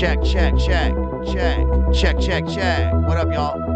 Check, check, check, check, check, check, check. What up, y'all?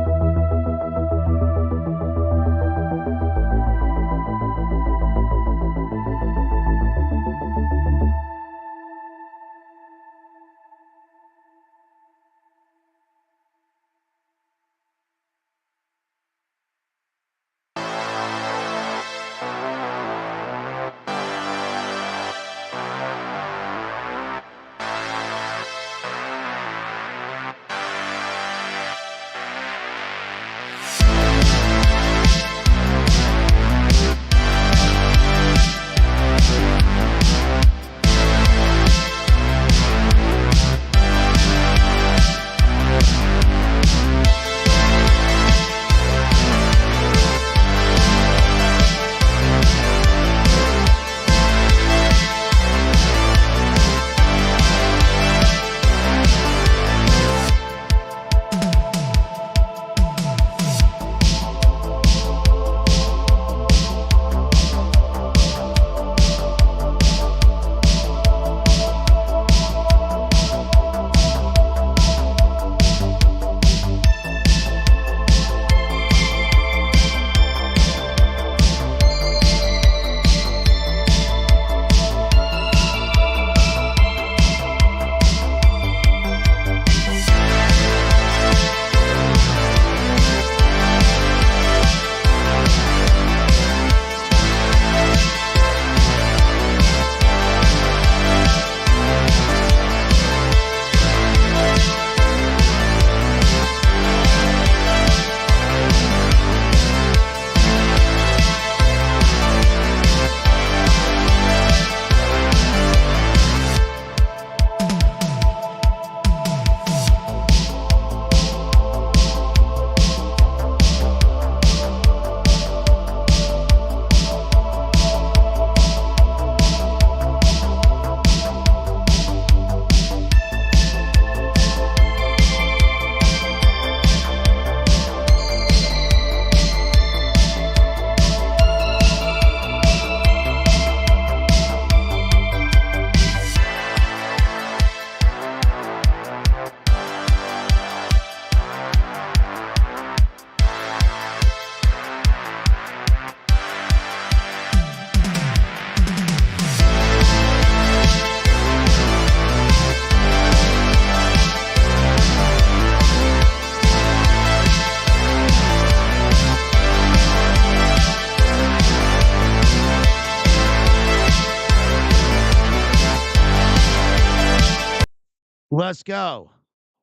Let's go.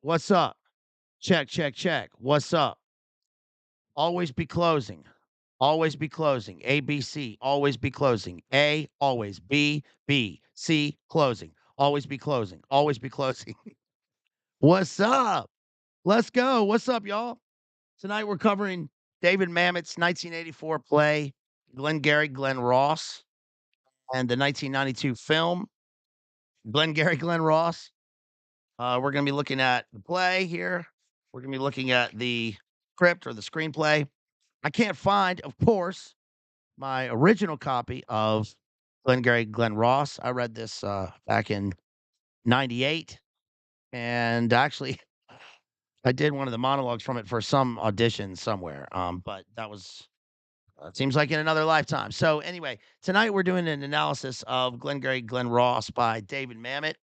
What's up? Check, check, check. What's up? Always be closing. Always be closing. A, B, C. Always be closing. A, always. B, B, C, closing. Always be closing. Always be closing. What's up? Let's go. What's up, y'all? Tonight we're covering David Mamet's 1984 play, Glengarry Glen Ross, and the 1992 film, Glengarry Glen Ross. We're going to be looking at the play here. We're going to be looking at the script or the screenplay. I can't find, of course, my original copy of Glengarry Glen Ross. I read this back in '98, and actually, I did one of the monologues from it for some audition somewhere. But that was it seems like in another lifetime. So anyway, tonight we're doing an analysis of Glengarry Glen Ross by David Mamet.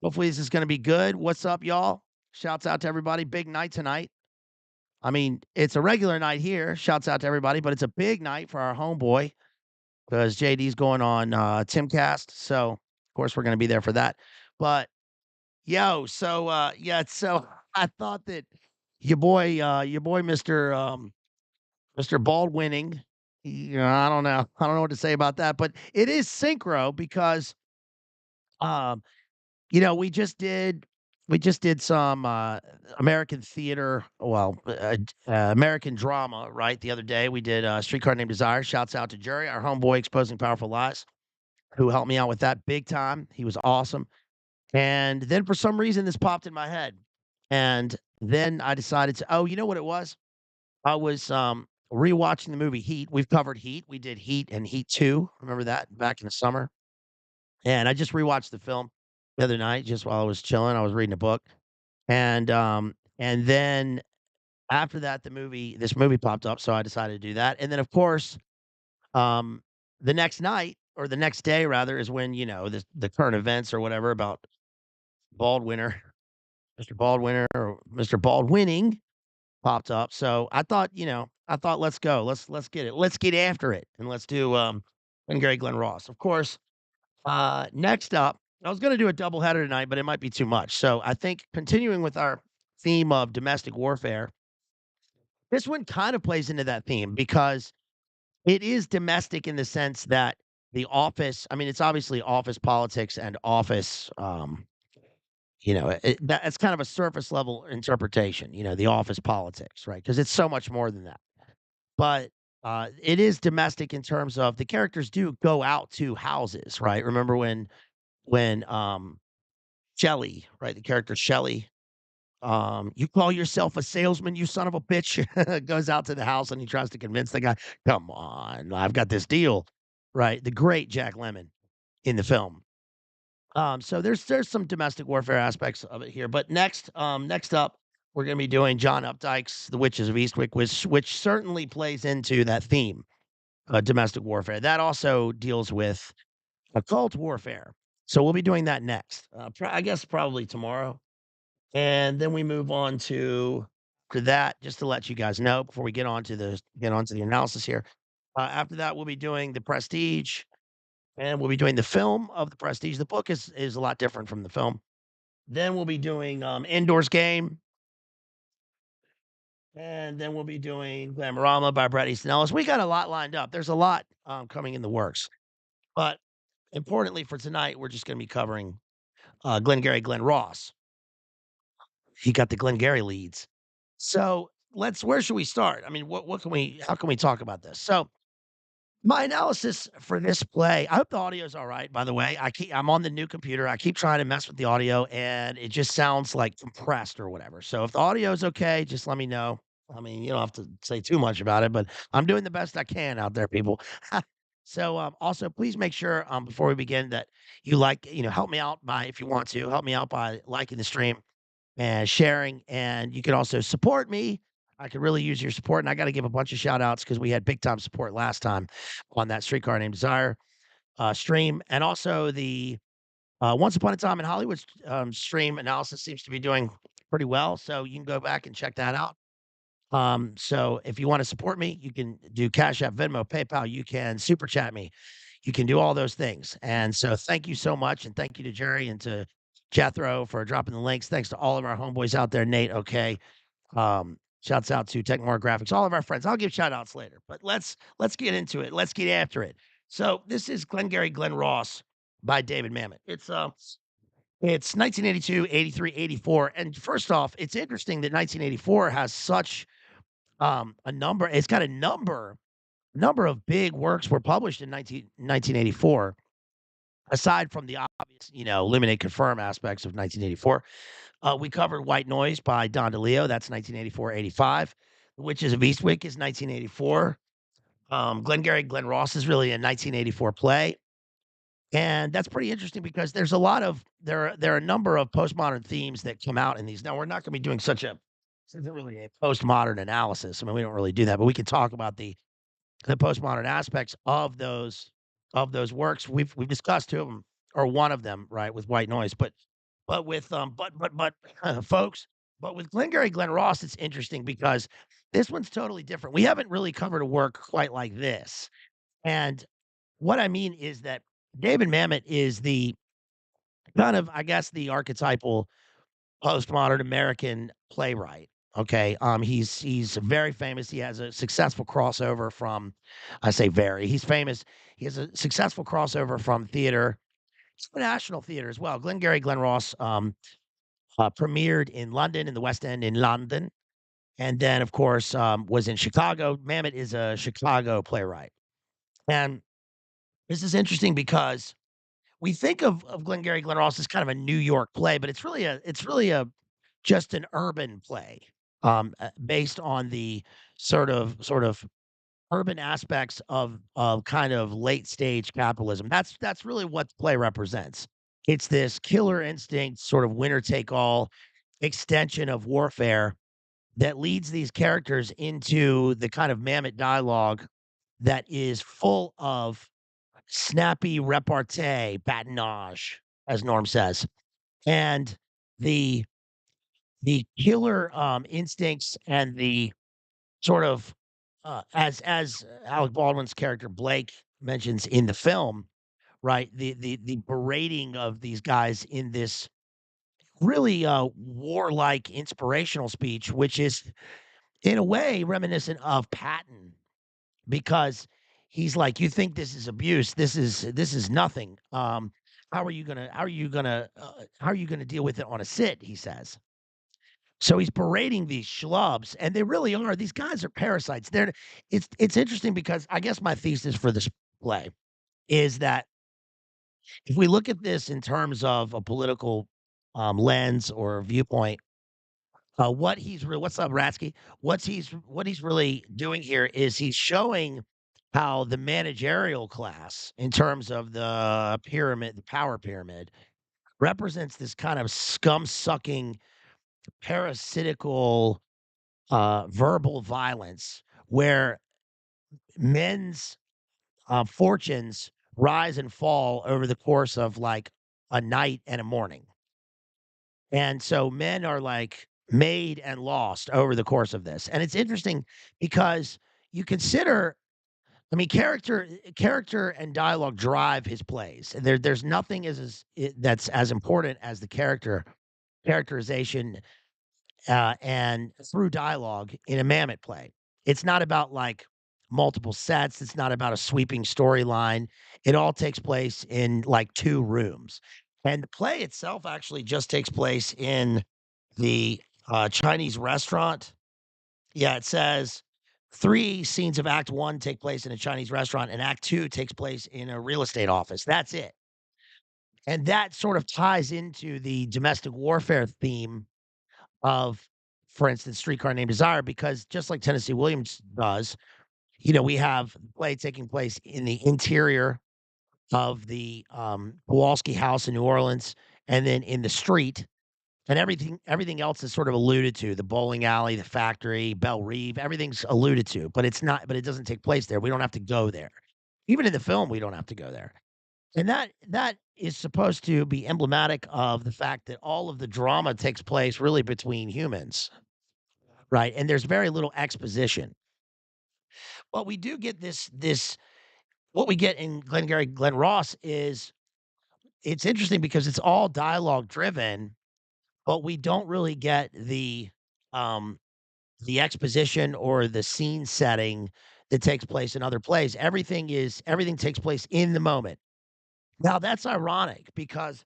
Hopefully, this is going to be good. What's up, y'all? Shouts out to everybody. Big night tonight. I mean, it's a regular night here. Shouts out to everybody, but it's a big night for our homeboy because JD's going on Timcast. So, of course, we're going to be there for that. But yeah, so I thought that your boy, Mr. Baldwinning, I don't know, I don't know what to say about that, but it is synchro because, um, we just did some American theater, well, American drama, right? The other day we did Streetcar Named Desire. Shouts out to Jury, our homeboy, exposing powerful lies, who helped me out with that big time. He was awesome. And then for some reason, this popped in my head. And then I decided to, oh, you know what it was? I was rewatching the movie Heat. We've covered Heat. We did Heat and Heat 2. Remember that back in the summer? And I just rewatched the film. the other night just while I was chilling. I was reading a book, and then after that, this movie popped up, so I decided to do that. And then, of course, um, the next night or the next day rather is when the current events or whatever about Baldwinner, Mr. Baldwinner or Mr. Baldwinning popped up. So I thought let's go, let's get it, let's get after it, and let's do Glengarry Glen Ross. Of course, next up, I was going to do a doubleheader tonight, but it might be too much. So I think continuing with our theme of domestic warfare, this one kind of plays into that theme because it is domestic in the sense that the office, I mean, it's obviously office politics and office, that's kind of a surface level interpretation, the office politics, right? Because it's so much more than that. But it is domestic in terms of the characters do go out to houses, right? Remember when Shelley, right? The character Shelley, you call yourself a salesman, you son of a bitch, goes out to the house and he tries to convince the guy, come on, I've got this deal, right? The great Jack Lemmon in the film. So there's some domestic warfare aspects of it here. But next up, we're gonna be doing John Updike's The Witches of Eastwick, which certainly plays into that theme, domestic warfare. That also deals with occult warfare. So we'll be doing that next. I guess probably tomorrow. And then we move on to that, just to let you guys know before we get on to the analysis here. After that, we'll be doing The Prestige, and we'll be doing the film of The Prestige. The book is a lot different from the film. Then we'll be doing Indoors Game, and then we'll be doing Glamorama by Bret Easton Ellis. We got a lot lined up. There's a lot coming in the works. But importantly for tonight, we're just going to be covering Glengarry Glen Ross. He got the Glengarry leads. So where should we start? I mean, how can we talk about this? So my analysis for this play, I hope the audio is all right, by the way. I'm on the new computer. I keep trying to mess with the audio and it just sounds like compressed or whatever. So if the audio is okay, just let me know. I mean, you don't have to say too much about it, but I'm doing the best I can out there, people. So also please make sure before we begin that help me out by if you want to help me out by liking the stream and sharing. And you can also support me. I could really use your support. And I got to give a bunch of shout outs because we had big time support last time on that Streetcar Named Desire stream. And also the Once Upon a Time in Hollywood stream analysis seems to be doing pretty well. So you can go back and check that out. So if you want to support me, you can do Cash App, Venmo, PayPal. You can super chat me. You can do all those things. And so thank you so much. And thank you to Jerry and to Jethro for dropping the links. Thanks to all of our homeboys out there, Nate. Okay. Shouts out to Techmore Graphics, all of our friends. I'll give shout outs later, but let's get into it. Let's get after it. So this is Glengarry Glen Ross by David Mamet. It's 1982, 83, 84. And first off, it's interesting that 1984 has such a number. It's got a number of big works were published in 1984, aside from the obvious, eliminate confirm aspects of 1984. We covered White Noise by Don DeLeo. That's 1984, 85. The Witches of Eastwick is 1984. Glengarry Glen Ross is really a 1984 play. And that's pretty interesting because there are a number of postmodern themes that come out in these. Now, we're not going to be doing this isn't really a postmodern analysis. I mean, we don't really do that, but we can talk about the postmodern aspects of those works. We've discussed two of them or one of them, right, with White Noise, but with folks, but with Glengarry Glen Ross, it's interesting because this one's totally different. We haven't really covered a work quite like this. And what I mean is that David Mamet is the kind of, I guess, the archetypal postmodern American playwright. Okay. He's very famous. He has a successful crossover from I say very, he's famous. He has a successful crossover from theater to national theater as well. Glengarry Glen Ross premiered in London in the West End in London. And then of course was in Chicago. Mamet is a Chicago playwright. And this is interesting because we think of Glengarry Glen Ross as kind of a New York play, but it's really a just an urban play, based on the sort of urban aspects of kind of late stage capitalism. That's really what the play represents. It's this killer instinct, sort of winner take all extension of warfare that leads these characters into the kind of Mamet dialogue that is full of snappy repartee, badinage, as Norm says, and the killer instincts and the sort of as Alec Baldwin's character Blake mentions in the film, right? The berating of these guys in this really warlike inspirational speech, which is in a way reminiscent of Patton, because he's like, "You think this is abuse? This is nothing. How are you gonna deal with it on a sit?" He says. So he's berating these schlubs, and they really are. These guys are parasites. It's interesting because I guess my thesis for this play is that if we look at this in terms of a political lens or viewpoint, what's up, Ratsky? What he's really doing here is he's showing how the managerial class, in terms of the pyramid, the power pyramid, represents this kind of scum sucking, parasitical, verbal violence where men's fortunes rise and fall over the course of like a night and a morning. And so men are like made and lost over the course of this. And it's interesting because you consider, I mean, character and dialogue drive his plays. And there's nothing that's as important as the characterization and through dialogue in a Mammoth play. It's not about like multiple sets. It's not about a sweeping storyline. It all takes place in like two rooms. And the play itself actually just takes place in the Chinese restaurant. Yeah, it says three scenes of Act One take place in a Chinese restaurant, and Act Two takes place in a real estate office. That's it. And that sort of ties into the domestic warfare theme of, for instance, Streetcar Named Desire, because just like Tennessee Williams does, we have the play taking place in the interior of the Kowalski house in New Orleans, and then in the street, and everything else is sort of alluded to. The bowling alley, the factory, Belle Reve, everything's alluded to, but it doesn't take place there. We don't have to go there. Even in the film, we don't have to go there. And that is supposed to be emblematic of the fact that all of the drama takes place really between humans, right? And there's very little exposition. But we do get this what we get in Glengarry Glen Ross is it's interesting because it's all dialogue driven, but we don't really get um the exposition or the scene setting that takes place in other plays. Everything takes place in the moment. Now that's ironic because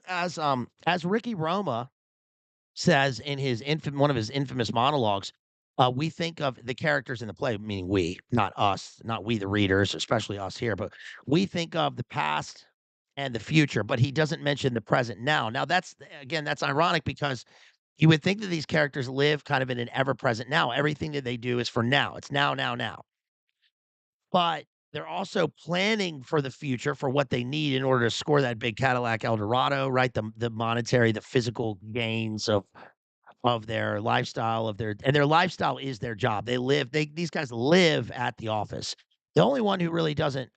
as Ricky Roma says in one of his infamous monologues, we think of the characters in the play, meaning we, not us, not we the readers, especially us here, but we think of the past and the future, but he doesn't mention the present now. Now that's ironic because you would think that these characters live kind of in an ever present now. Everything that they do is for now. It's now, now, now. But they're also planning for the future for what they need in order to score that big Cadillac Eldorado, right? The monetary, the physical gains of their lifestyle, their lifestyle is their job. These guys live at the office. The only one who really doesn't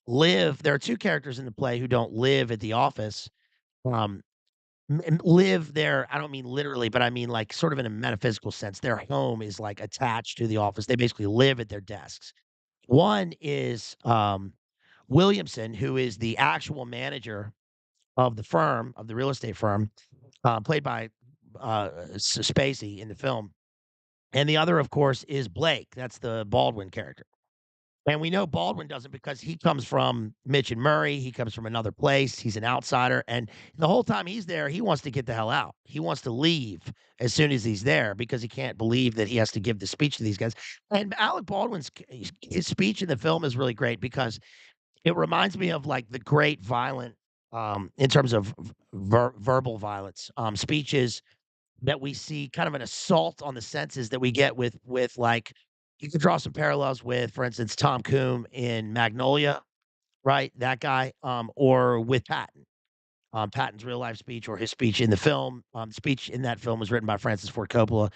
live, there are 2 characters in the play who don't live at the office, um, live there. I don't mean literally, but I mean like sort of in a metaphysical sense. Their home is like attached to the office. They basically live at their desks. One is Williamson, who is the actual manager of the firm, of the real estate firm, played by Spacey in the film. And the other, of course, is Blake. That's the Baldwin character. And we know Baldwin doesn't because he comes from Mitch and Murray. He comes from another place. He's an outsider. And the whole time he's there, he wants to get the hell out. He wants to leave as soon as he's there because he can't believe that he has to give the speech to these guys. And Alec Baldwin's his speech in the film is really great because it reminds me of like the great violent, in terms of verbal violence, speeches that we see, kind of an assault on the senses that we get with like you could draw some parallels with, for instance, Tom Coombe in Magnolia, right? That guy, or with Patton. Patton's real life speech or his speech in the film. Speech in that film was written by Francis Ford Coppola,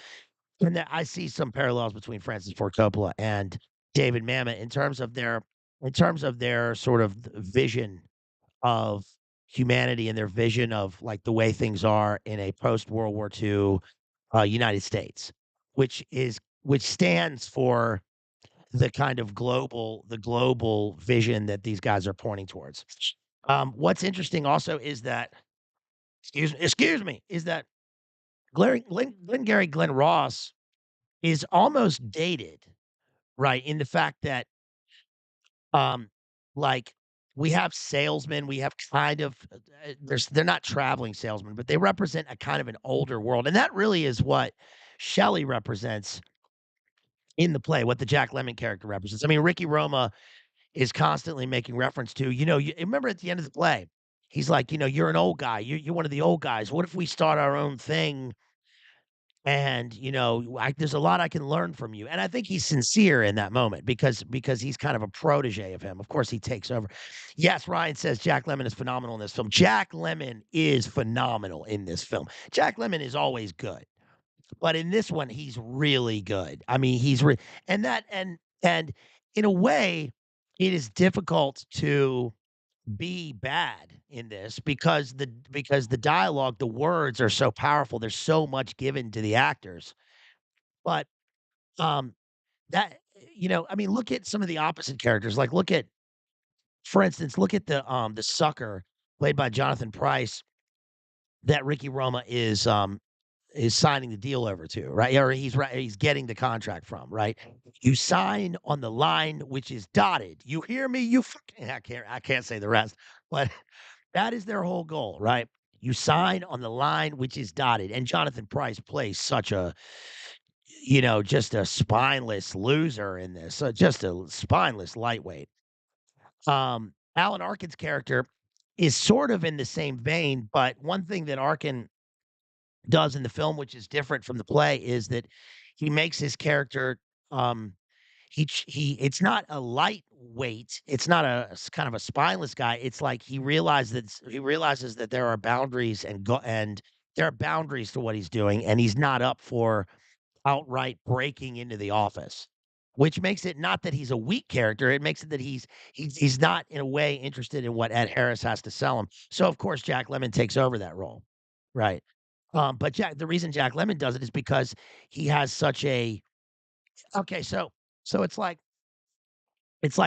and that I see some parallels between Francis Ford Coppola and David Mamet in terms of their sort of vision of humanity and their vision of like the way things are in a post World War II United States, which stands for the global vision that these guys are pointing towards. What's interesting also is that excuse me is that Glengarry Glen Ross is almost dated, right? In the fact that Um, like, we have salesmen, we have kind of they're not traveling salesmen, but they represent a kind of an older world, and that really is what Shelley represents in the play, what the Jack Lemmon character represents. I mean, Ricky Roma is constantly making reference to, you remember at the end of the play, he's like, "You're an old guy, you're one of the old guys. What if we start our own thing and, there's a lot I can learn from you." And I think he's sincere in that moment because he's kind of a protege of him. Of course, he takes over. Yes, Ryan says Jack Lemmon is phenomenal in this film. Jack Lemmon is phenomenal in this film. Jack Lemmon is always good, but in this one, he's really good. I mean, and that and in a way, it is difficult to be bad in this because the dialogue, the words are so powerful. There's so much given to the actors. But um that I mean, look at some of the opposite characters. Like for instance, look at the sucker played by Jonathan Price that Ricky Roma is signing the deal over to, right? Or he's getting the contract from, right? You sign on the line which is dotted. You hear me? You fucking I can't say the rest, but that is their whole goal, right? You sign on the line which is dotted, and Jonathan Price plays such a, just a spineless loser in this, just a spineless lightweight. Alan Arkin's character is sort of in the same vein, but one thing that Arkin does in the film, which is different from the play, is that he makes his character, um, it's not a lightweight, it's not kind of a spineless guy. It's like he realizes that there are boundaries and there are boundaries to what he's doing, and he's not up for outright breaking into the office, which makes it not that he's a weak character. It makes it that he's not in a way interested in what Ed Harris has to sell him. So of course Jack Lemmon takes over that role, right? But the reason Jack Lemmon does it is because he has such a okay. So it's like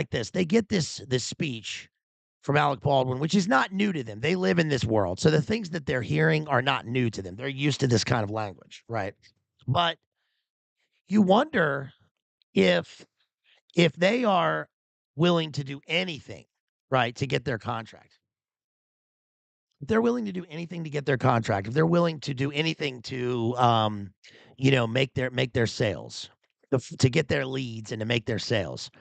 this. They get this speech from Alec Baldwin, which is not new to them. They live in this world, so the things that they're hearing are not new to them. They're used to this kind of language, right? But you wonder if they are willing to do anything, right, to get their contract. If they're willing to do anything to get their contract, if they're willing to do anything to, make their sales, to get their leads and to make their sales,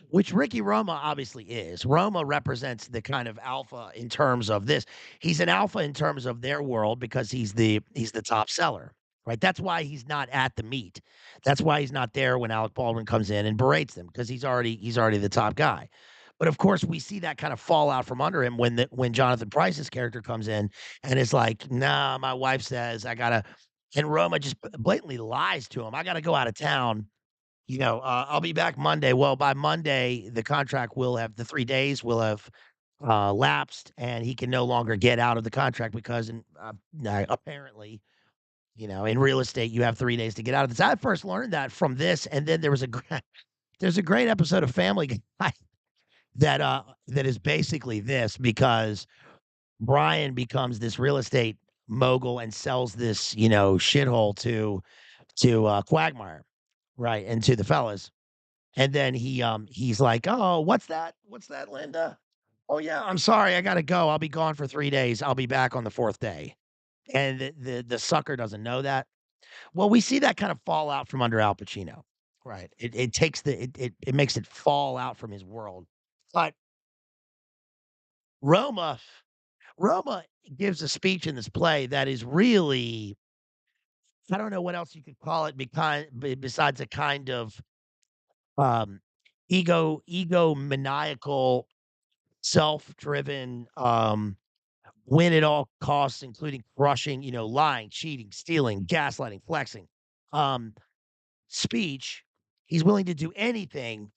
which Ricky Roma obviously is. Roma represents the kind of alpha in terms of this. He's an alpha in terms of their world because he's the top seller, right? That's why he's not at the meet. That's why he's not there when Alec Baldwin comes in and berates them because he's already the top guy. But of course, we see that kind of fallout from under him when Jonathan Price's character comes in and is like, "Nah, my wife says I gotta," and Roma just blatantly lies to him. "I gotta go out of town, I'll be back Monday." Well, by Monday, the 3 days will have, lapsed, and he can no longer get out of the contract because apparently, in real estate, you have 3 days to get out of this. I first learned that from this, and then there's a great episode of Family Guy that is basically this because Brian becomes this real estate mogul and sells this, shithole to Quagmire, right, and to the fellas. And then he's like, "Oh, what's that? What's that, Linda? Oh, yeah, I'm sorry, I gotta go. I'll be gone for 3 days. I'll be back on the 4th day." And the sucker doesn't know that. Well, we see that kind of fall out from under Al Pacino, right? It takes it makes it fall out from his world. But Roma Roma gives a speech in this play that is really, I don't know what else you could call it besides a kind of, um, egomaniacal, self-driven, win at all costs, including crushing, lying, cheating, stealing, gaslighting, flexing, um, speech. He's willing to do anything.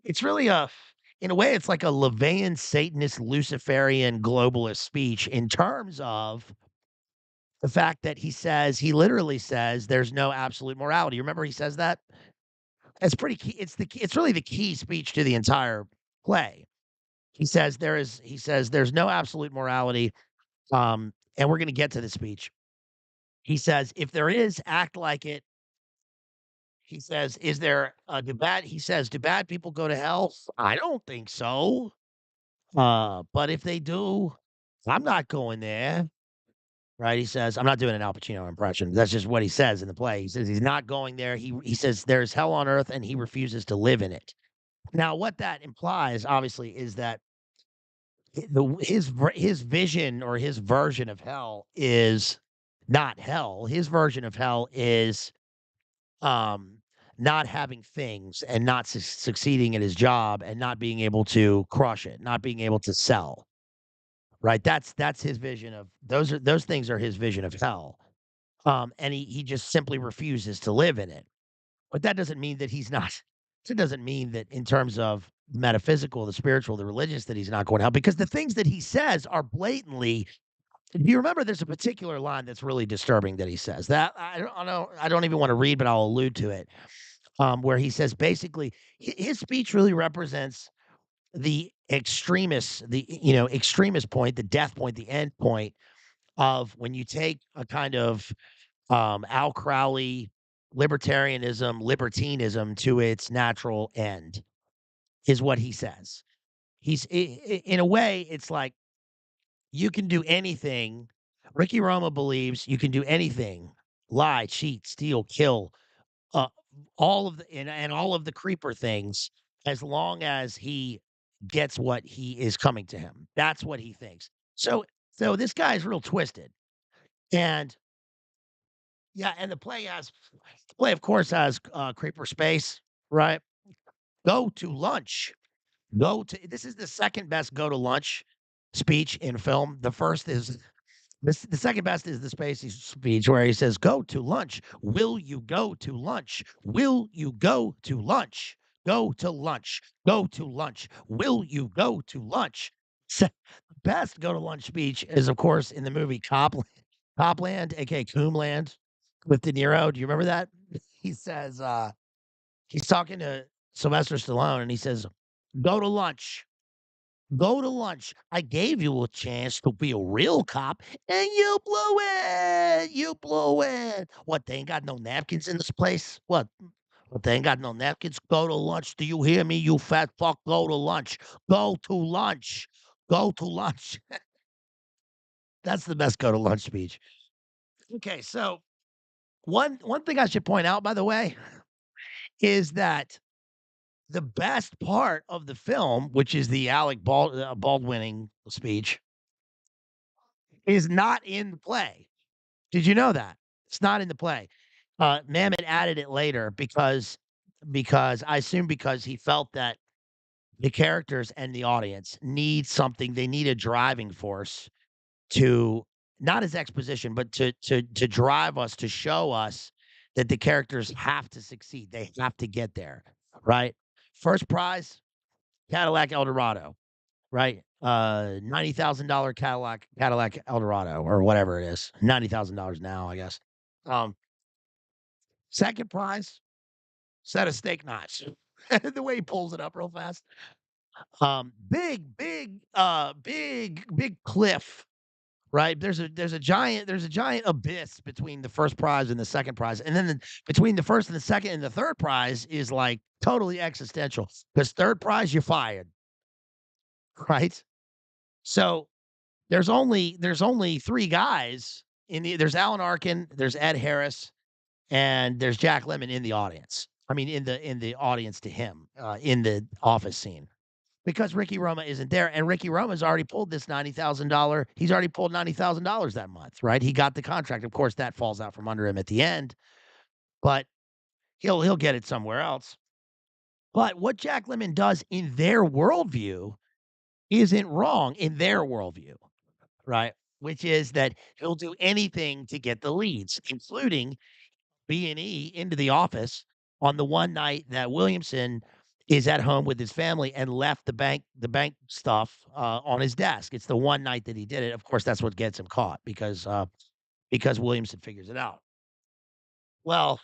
It's really in a way, it's like a Levian Satanist, Luciferian, globalist speech in terms of the fact that he literally says there's no absolute morality. Remember he says that? It's pretty key. It's really the key speech to the entire play. He says there's no absolute morality. And we're gonna get to the speech. He says, if there is, act like it. He says, is there he says, do bad people go to hell? I don't think so. But if they do, I'm not going there. Right? He says, I'm not doing an Al Pacino impression. That's just what he says in the play. He says he's not going there. He says there's hell on earth and he refuses to live in it. Now, what that implies, obviously, is that his vision or his version of hell is not hell. His version of hell is um not having things and not succeeding at his job and not being able to crush it, not being able to sell. Right? That's his vision of those things are his vision of hell. And he just simply refuses to live in it. But that doesn't mean that he's not. It doesn't mean that in terms of metaphysical, the spiritual, the religious, that he's not going to hell, because the things that he says are blatantly. Do you remember? There's a particular line that's really disturbing that he says that I don't. I don't even want to read, but I'll allude to it. Where he says basically his speech really represents the extremist point, the death point, the end point of when you take a kind of Al Crowley libertarianism, libertinism to its natural end, is what he says. In a way, it's like you can do anything. Ricky Roma believes you can do anything, lie, cheat, steal, kill, uh, all of the and all of the creeper things, as long as he gets what he is coming to him. That's what he thinks. So this guy is real twisted. And yeah, and the play, of course, has creeper space, right? Go to lunch. This is the second best go to lunch speech in film. The first is the second best is the Spacey speech where he says, "Go to lunch. Will you go to lunch? Will you go to lunch? Go to lunch. Go to lunch. Will you go to lunch?" Se- Best go to lunch speech is, of course, in the movie Copland, aka Coomland, with De Niro. Do you remember that? He says, he's talking to Sylvester Stallone, and he says, "Go to lunch. Go to lunch. I gave you a chance to be a real cop, and you blew it. You blew it. What, they ain't got no napkins in this place? What, they ain't got no napkins? Go to lunch. Do you hear me, you fat fuck? Go to lunch. Go to lunch. Go to lunch." That's the best go to lunch speech. Okay, so one thing I should point out, by the way, is that the best part of the film, which is the Baldwinning speech, is not in the play. Did you know that? It's not in the play. Mamet added it later because I assume because he felt that the characters and the audience need something. They need a driving force to not as exposition, but to drive us, to show us that the characters have to succeed. They have to get there, right? First prize, Cadillac Eldorado, right? $90,000 Cadillac Eldorado or whatever it is. $90,000 now, I guess. Um, Second prize, set of steak knives. The way he pulls it up real fast. Big cliff, right? There's a giant abyss between the first prize and the second prize. And then between the first and the second and the third prize is like totally existential. Because third prize, you're fired, right? So there's only three guys there's Alan Arkin, there's Ed Harris, and there's Jack Lemmon in the audience. I mean, in the audience to him, in the office scene, because Ricky Roma isn't there, and Ricky Roma's already pulled this $90,000. He's already pulled $90,000 that month, right? He got the contract. Of course, that falls out from under him at the end, but he'll get it somewhere else. But what Jack Lemmon does in their worldview isn't wrong in their worldview, right? Which is that he'll do anything to get the leads, including B&E into the office on the one night that Williamson is at home with his family and left the bank stuff, on his desk. It's the one night that he did it. Of course, that's what gets him caught because Williamson figures it out. Well,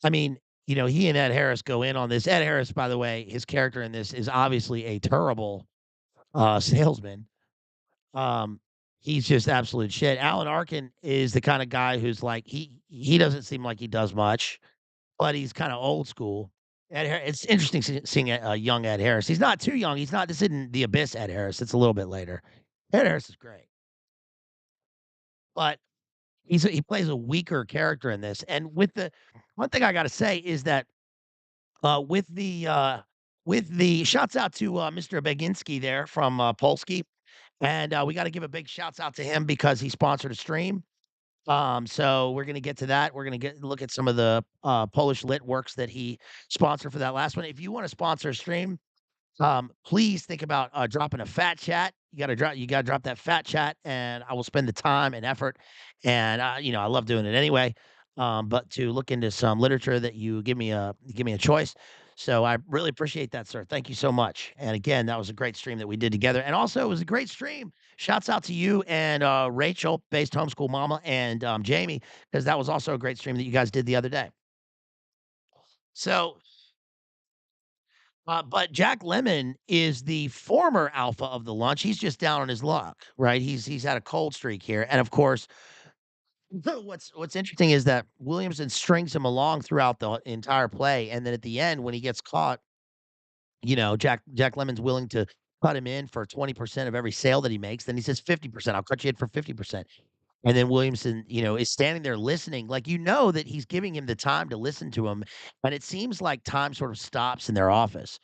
I mean, he and Ed Harris go in on this. Ed Harris, by the way, his character in this is obviously a terrible, salesman. Um, he's just absolute shit. Alan Arkin is the kinda guy who's like he doesn't seem like he does much, but he's kinda old school. It's interesting seeing a young Ed Harris. He's not too young. He's not this isn't the Abyss Ed Harris. It's a little bit later. Ed Harris is great, but he plays a weaker character in this. And with the one thing I gotta say is that, with the shouts out to, Mr. Beginski there from, Polsky, and, we gotta give a big shouts out to him because he sponsored a stream. So we're gonna get to that. We're gonna get look at some of the, Polish lit works that he sponsored for that last one. If you wanna sponsor a stream, please think about, dropping a fat chat. You gotta drop that fat chat, and I will spend the time and effort, and, I love doing it anyway, but to look into some literature that you give me a choice. So I really appreciate that, sir. Thank you so much. And again, that was a great stream that we did together, and also it was a great stream. Shouts out to you and, Rachel, based homeschool mama, and, Jamie, because that was also a great stream that you guys did the other day. So but Jack Lemon is the former alpha of the lunch. He's just down on his luck, right? He's had a cold streak here, and of course, what's interesting is that Williamson strings him along throughout the entire play, and then at the end, when he gets caught, Jack Lemon's willing to cut him in for 20% of every sale that he makes. Then he says 50%. I'll cut you in for 50%. And then Williamson, is standing there listening, like that he's giving him the time to listen to him, and it seems like time sort of stops in their office.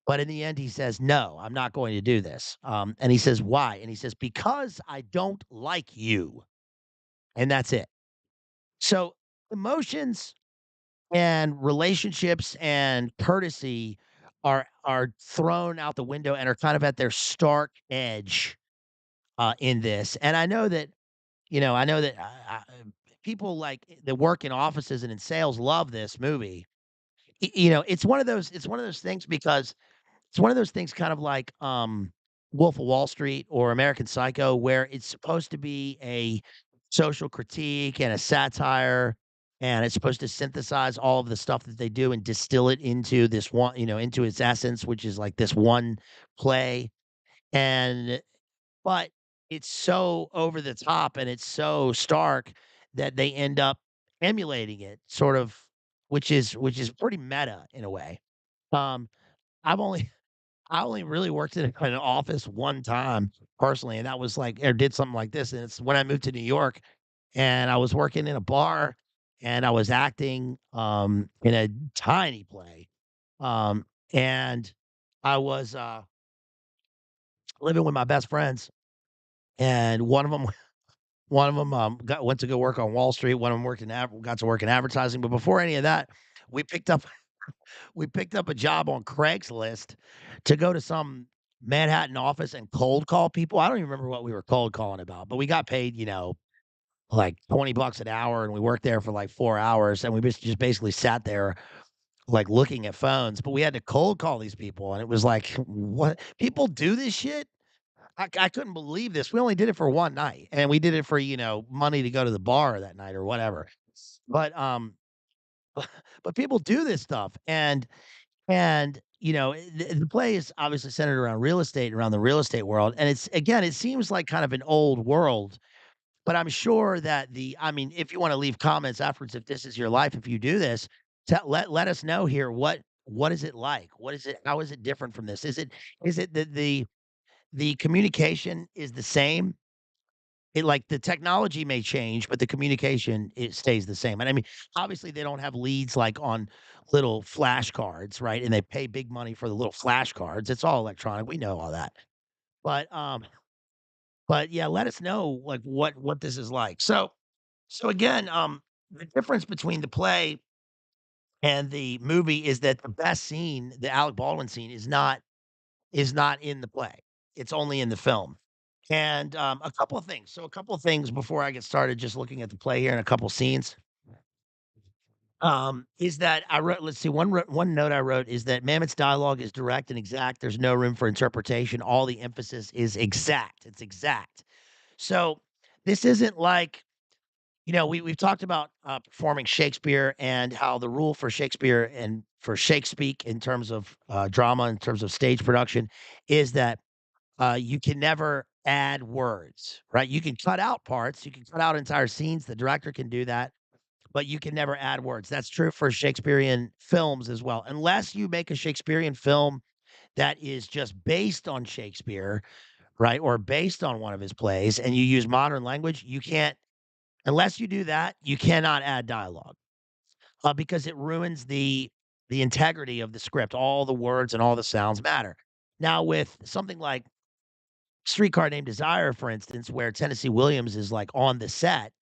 But in the end, he says, "No, I'm not going to do this." And he says, "Why?" And he says, "Because I don't like you." And that's it. So emotions and relationships and courtesy are thrown out the window and are kind of at their stark edge, in this. And I know that people like that work in offices and in sales love this movie. It's one of those things because it's one of those things kind of like, Wolf of Wall Street or American Psycho, where it's supposed to be a social critique and a satire, and it's supposed to synthesize all of the stuff that they do and distill it into this one, into its essence, which is like this one play. And but it's so over the top and it's so stark that they end up emulating it, sort of, which is pretty meta in a way. Um, I've only I only really worked in an office one time personally, and that was like or did something like this, and it's when I moved to New York, and I was working in a bar, and I was acting, in a tiny play, and I was, living with my best friends, and one of them got went to go work on Wall Street, one of them got to work in advertising, but before any of that, we picked up we picked up a job on Craigslist to go to some Manhattan office and cold call people. I don't even remember what we were cold calling about, but we got paid, like 20 bucks an hour and we worked there for like 4 hours and we just basically sat there like looking at phones, but we had to cold call these people and it was like, what? People do this shit? I couldn't believe this. We only did it for one night and we did it for, money to go to the bar that night or whatever. But but people do this stuff and, the play is obviously centered around real estate, around the real estate world, and it seems like kind of an old world, but I'm sure that if you wanna leave comments afterwards, if this is your life, if you do this, let us know here, what is it like? What is it how is it different from this? Is it that the communication is the same? Like, the technology may change, but the communication, it stays the same, and obviously, they don't have leads, like, on little flashcards, right, and they pay big money for the little flashcards, it's all electronic, we know all that, but, yeah, let us know, like, what this is like. So again, the difference between the play and the movie is that the best scene, the Alec Baldwin scene, is not in the play, it's only in the film. And a couple of things. So, a couple of things before I get started, just looking at the play here and a couple scenes. Is that I wrote, let's see, one note I wrote is that Mamet's dialogue is direct and exact. There's no room for interpretation. All the emphasis is exact. It's exact. So, this isn't like, we've talked about performing Shakespeare and how the rule for Shakespeare and for Shakespeare in terms of drama, in terms of stage production, is that you can never add words, right? You can cut out parts, you can cut out entire scenes. The director can do that, but you can never add words. That's true for Shakespearean films as well. Unless you make a Shakespearean film that is just based on Shakespeare, right? Or based on one of his plays and you use modern language, you can't, unless you do that, you cannot add dialogue because it ruins the integrity of the script. All the words and all the sounds matter. Now, with something like Streetcar Named Desire, for instance, where Tennessee Williams is like on the set,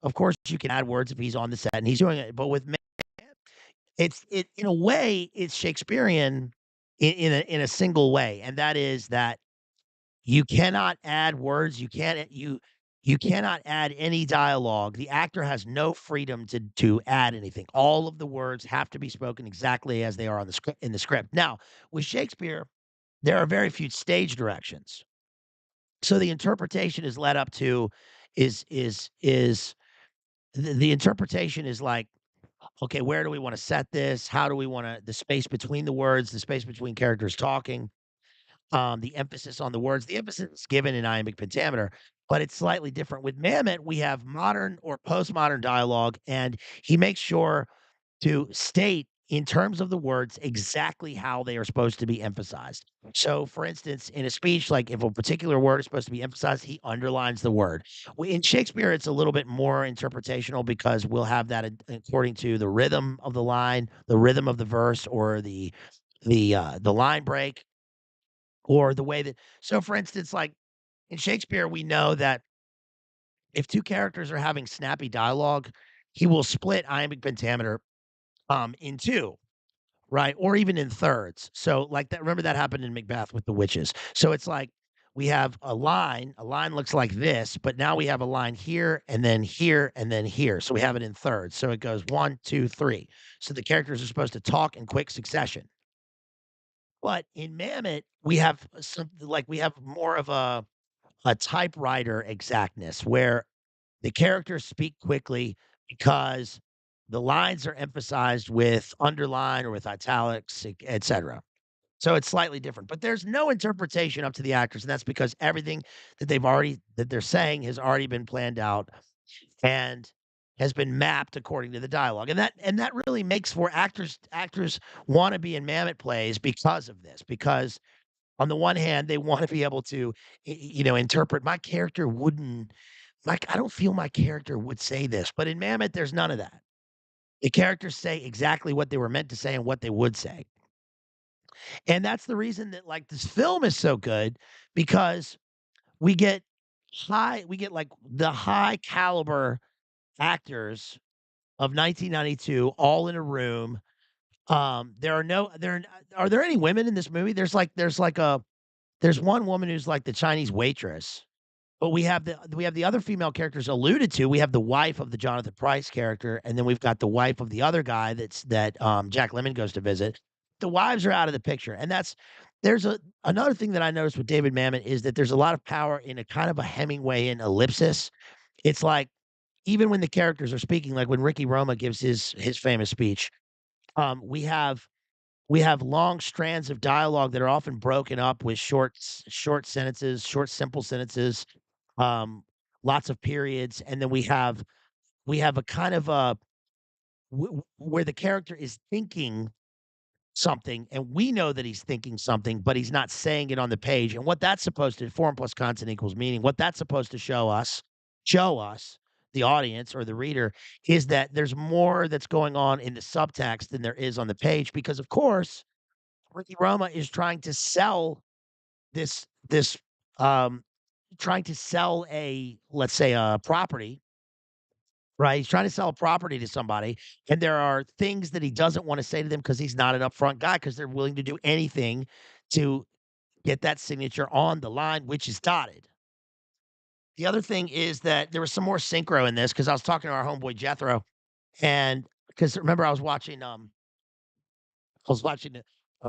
of course you can add words if he's on the set and he's doing it. But with it in a way, it's Shakespearean in a single way, and that is that you cannot add words, you cannot add any dialogue. The actor has no freedom to add anything. All of the words have to be spoken exactly as they are on the script in the script. Now, with Shakespeare, there are very few stage directions. So the interpretation is led up to is the interpretation is like, okay, where do we want to set this? How do we want to the space between the words, the space between characters talking, the emphasis on the words, the emphasis is given in iambic pentameter, but it's slightly different. With Mamet, we have modern or postmodern dialogue, and he makes sure to state in terms of the words exactly how they are supposed to be emphasized. So, for instance, in a speech, like if a particular word is supposed to be emphasized, he underlines the word. In Shakespeare, it's a little bit more interpretational because we'll have that according to the rhythm of the line, the rhythm of the verse, or the line break, or the way that. So, for instance, like in Shakespeare, we know that if two characters are having snappy dialogue, he will split iambic pentameter in two. Right, or even in thirds. So, like that remember that happened in Macbeth with the witches. So it's like we have a line looks like this, but now we have a line here, and then here, and then here. So we have it in thirds. So it goes 1, 2, 3. So the characters are supposed to talk in quick succession. But in Mammoth, we have we have more of a typewriter exactness where the characters speak quickly because the lines are emphasized with underline or with italics, etc. So it's slightly different, but there's no interpretation up to the actors, and that's because everything that they're saying has already been planned out and has been mapped according to the dialogue. And that really makes for actors want to be in Mammoth plays because of this. Because on the one hand, they want to be able to, interpret. My character wouldn't like. I don't feel my character would say this, but in Mammoth, there's none of that. The characters say exactly what they were meant to say and what they would say. And that's the reason that, like, this film is so good because we get we get, like, the high caliber actors of 1992 all in a room. There are no there are there any women in this movie? There's one woman who's, like, the Chinese waitress. But we have the other female characters alluded to. We have the wife of the Jonathan Pryce character, and then we've got the wife of the other guy Jack Lemmon goes to visit. The wives are out of the picture, and there's another thing that I noticed with David Mamet is that there's a lot of power in a kind of a Hemingwayan ellipsis. It's like even when the characters are speaking, like when Ricky Roma gives his famous speech, we have long strands of dialogue that are often broken up with short sentences, short simple sentences, um, lots of periods, and then we have a kind of a where the character is thinking something, and we know that he's thinking something, but he's not saying it on the page. And what that's supposed to form plus content equals meaning. What that's supposed to show us, the audience or the reader, is that there's more that's going on in the subtext than there is on the page. Because of course, Ricky Roma is trying to sell this um trying to sell a, let's say, a property, right? He's trying to sell a property to somebody, and there are things that he doesn't want to say to them because he's not an upfront guy because they're willing to do anything to get that signature on the line, which is dotted. The other thing is that there was some more synchro in this because I was talking to our homeboy Jethro, and because remember I was watching a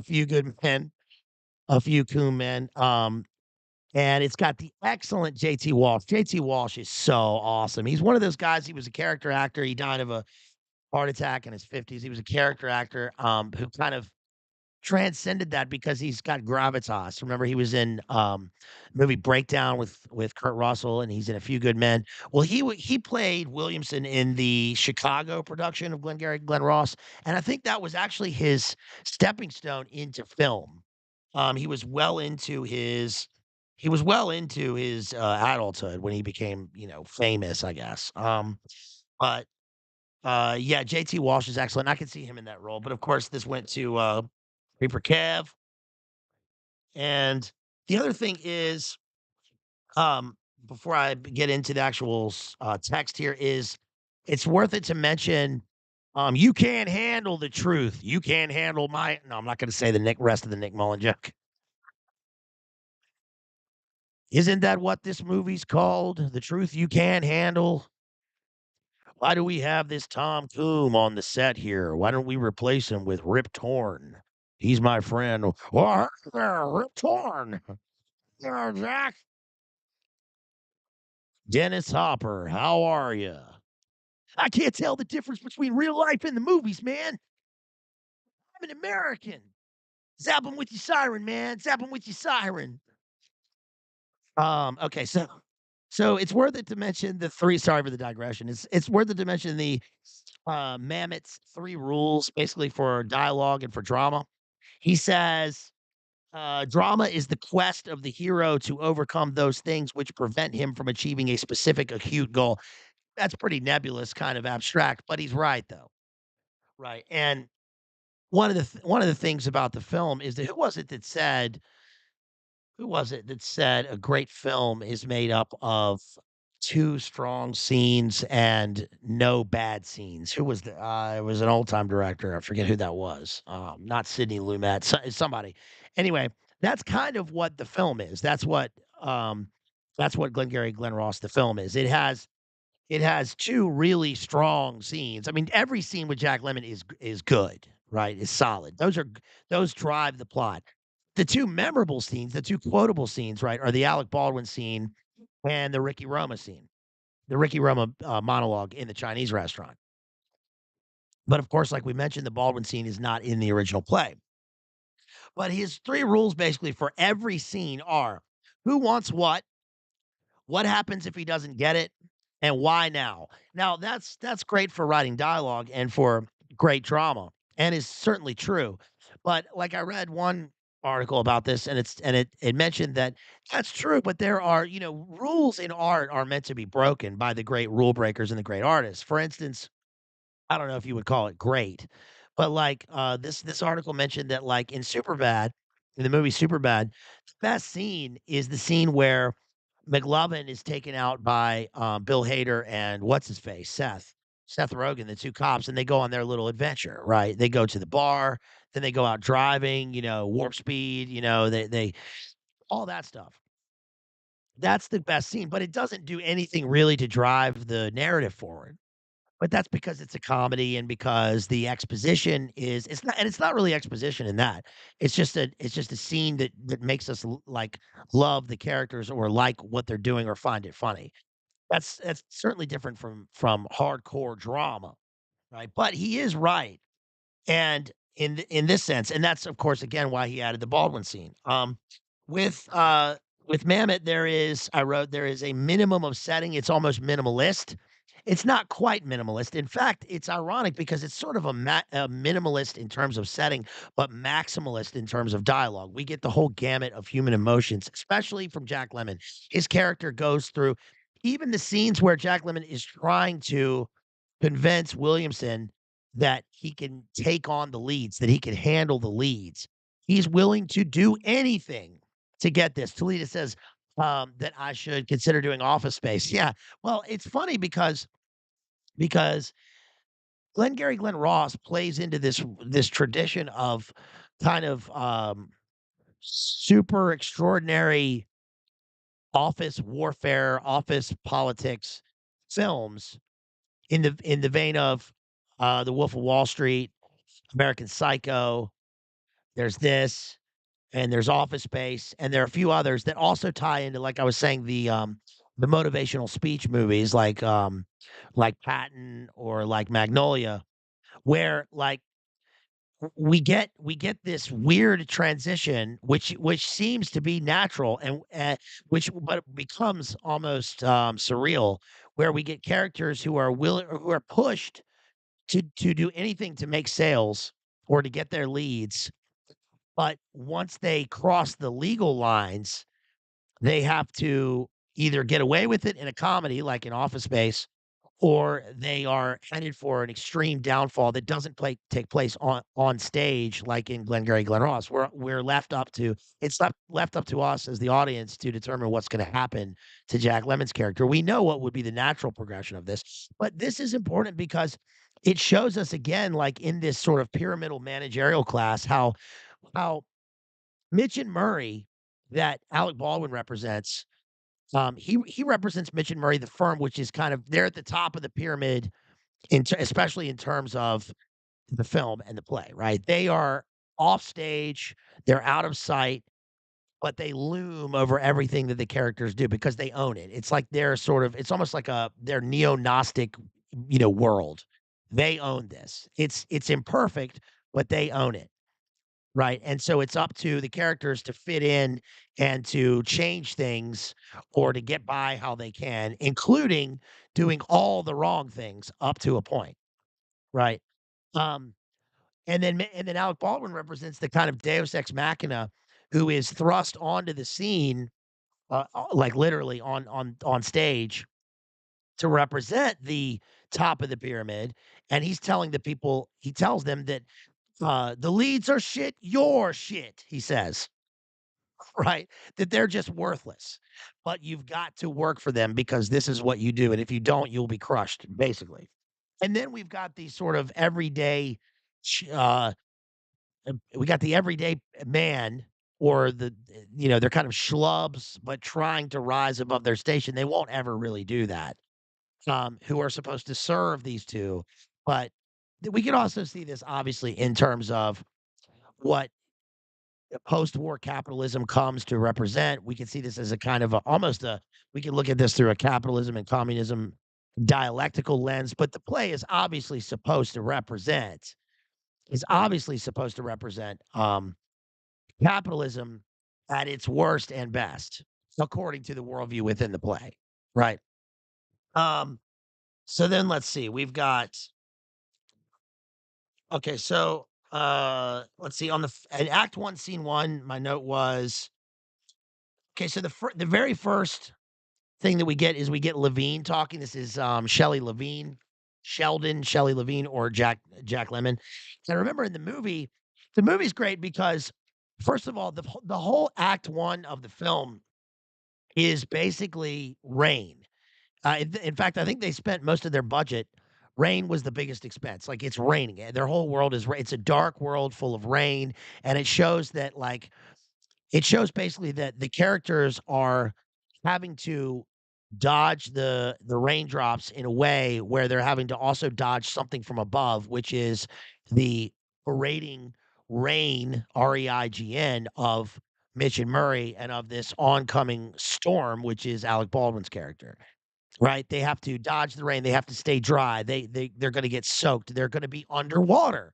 few good men, a few coon men, and it's got the excellent JT Walsh. JT Walsh is so awesome. He's one of those guys. He was a character actor. He died of a heart attack in his 50s. He was a character actor who kind of transcended that because he's got gravitas. Remember, he was in movie Breakdown with Kurt Russell, and he's in A Few Good Men. Well, he played Williamson in the Chicago production of Glengarry Glen Ross, and I think that was actually his stepping stone into film. He was well into his adulthood when he became, famous, I guess. But yeah, JT Walsh is excellent. I can see him in that role. But of course, this went to Reaper Kev. And the other thing is, before I get into the actual text here, is it's worth it to mention. You can't handle the truth. You can't handle my. No, I'm not going to say the rest of the Nick Mullen joke. Isn't that what this movie's called? The truth you can't handle. Why do we have this Tom Coom on the set here? Why don't we replace him with Rip Torn? He's my friend. Oh, hey there, Rip Torn. Yeah, Jack. Dennis Hopper, how are you? I can't tell the difference between real life and the movies, man. I'm an American. Zap 'em with your siren, man. Zap 'em with your siren. Okay, so it's worth it to mention the three. Sorry for the digression. It's worth it to mention the Mamet's three rules, basically for dialogue and for drama. He says drama is the quest of the hero to overcome those things which prevent him from achieving a specific acute goal. That's pretty nebulous, kind of abstract, but he's right though. Right. And one of the things about the film is that who was it that said a great film is made up of two strong scenes and no bad scenes? Who was the it was an old time director. I forget who that was. Not Sidney Lumet, somebody. Anyway, that's kind of what the film is. That's what Glengarry Glen Ross the film is. It has 2 really strong scenes. I mean, every scene with Jack Lemmon is good, right? Is solid. Those drive the plot. The 2 memorable scenes, the 2 quotable scenes, right, are the Alec Baldwin scene and the Ricky Roma scene. The Ricky Roma, monologue in the Chinese restaurant. But, of course, like we mentioned, the Baldwin scene is not in the original play. But his 3 rules basically for every scene are: who wants what happens if he doesn't get it, and why now? Now that's great for writing dialogue and for great drama, and is certainly true. But like I read one article about this, and it mentioned that that's true, but there are rules in art are meant to be broken by the great rule breakers and the great artists. For instance, I don't know if you would call it great, but like this article mentioned that like in Superbad, in the movie Superbad, the best scene is the scene where McLovin is taken out by Bill Hader and what's his face, Seth Rogen, the two cops, and they go on their little adventure. Right, they go to the bar, then they go out driving, warp speed, they all that stuff. That's the best scene, but it doesn't do anything really to drive the narrative forward. But that's because it's a comedy and because the exposition is it's not really exposition in that. It's just a scene that makes us like love the characters or like what they're doing or find it funny. That's certainly different from hardcore drama, right? But he is right. And in this sense, and that's of course again why he added the Baldwin scene. With with Mamet, I wrote there is a minimum of setting. It's almost minimalist. It's not quite minimalist. In fact, it's ironic because it's sort of a minimalist in terms of setting, but maximalist in terms of dialogue. We get the whole gamut of human emotions, especially from Jack Lemmon. His character goes through even the scenes where Jack Lemmon is trying to convince Williamson that he can take on the leads, that he can handle the leads. He's willing to do anything to get this. Talita says that I should consider doing Office Space. Yeah. Well, it's funny because Glengarry Glen Ross plays into this tradition of kind of super extraordinary office warfare, office politics films in the vein of The Wolf of Wall Street, American Psycho. There's this, and there's Office Space, and there are a few others that also tie into, like I was saying, the motivational speech movies like Patton or like Magnolia, where like we get this weird transition, which seems to be natural and which but becomes almost surreal, where we get characters who are willing or who are pushed to do anything to make sales or to get their leads, but once they cross the legal lines, they have to either get away with it in a comedy like in Office Space, or they are headed for an extreme downfall that doesn't take place on stage like in Glengarry Glen Ross. We're left up to it's left up to us as the audience to determine what's gonna happen to Jack Lemmon's character. We know what would be the natural progression of this, but this is important because it shows us again, like in this sort of pyramidal managerial class, how Mitch and Murray that Alec Baldwin represents, he represents Mitch and Murray, the firm, which is kind of they're at the top of the pyramid especially in terms of the film and the play, right? They are off stage, they're out of sight, but they loom over everything that the characters do because they own it. It's like they're sort of it's almost like their neo-Gnostic, world. They own this. It's imperfect, but they own it. Right, and so it's up to the characters to fit in and to change things or to get by how they can, including doing all the wrong things up to a point, right? Um, and then Alec Baldwin represents the kind of deus ex machina who is thrust onto the scene, like literally on stage to represent the top of the pyramid, and he tells them that, "The leads are shit, your shit," he says. Right? That they're just worthless, but you've got to work for them because this is what you do, and if you don't, you'll be crushed, basically. And then we've got these sort of everyday, we got the everyday man or they're kind of schlubs, but trying to rise above their station. They won't ever really do that, who are supposed to serve these two. But we can also see this obviously in terms of what post-war capitalism comes to represent. We can see this as a kind of almost a we can look at this through a capitalism and communism dialectical lens, but the play is obviously supposed to represent capitalism at its worst and best, according to the worldview within the play. Right. Um, so then let's see. We've got okay, so let's see in Act One, Scene One, my note was okay, so the very first thing that we get Levine talking. This is, Shelley Levine, Shelley Levine, or Jack Lemmon. And I remember in the movie's great because, first of all, the whole act 1 of the film is basically rain. In fact, I think they spent most of their budget rain was the biggest expense, like, it's raining, their whole world is ra it's a dark world full of rain, and it shows that, like, it shows basically that the characters are having to dodge the raindrops in a way where they're having to also dodge something from above, which is the parading rain, REIGN, of Mitch and Murray and of this oncoming storm, which is Alec Baldwin's character. Right? They have to dodge the rain. They have to stay dry. They're going to get soaked. They're going to be underwater.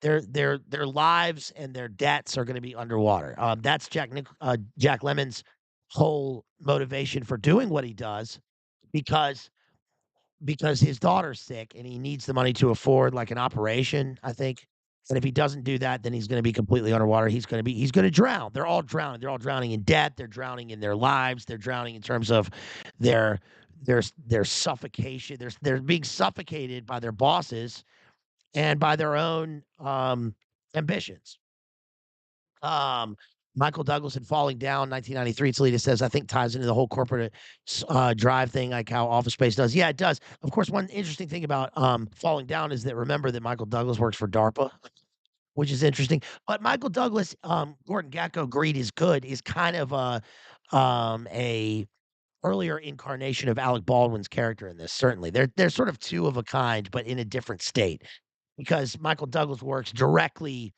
Their lives and their debts are gonna be underwater. That's Jack Lemmon's whole motivation for doing what he does because his daughter's sick and he needs the money to afford, like, an operation, I think, and if he doesn't do that, then he's gonna be completely underwater. He's gonna drown. They're all drowning. They're all drowning in debt. They're drowning in their lives. They're drowning in terms of their their suffocation. They're being suffocated by their bosses and by their own, ambitions. Um, Michael Douglas in Falling Down, 1993, Toledo says, I think ties into the whole corporate drive thing, like how Office Space does. Yeah, it does. Of course, one interesting thing about Falling Down is that remember that Michael Douglas works for DARPA, which is interesting. But Michael Douglas, Gordon Gecko, Greed is Good is kind of a earlier incarnation of Alec Baldwin's character in this, certainly. They're sort of 2 of a kind, but in a different state, because Michael Douglas works directly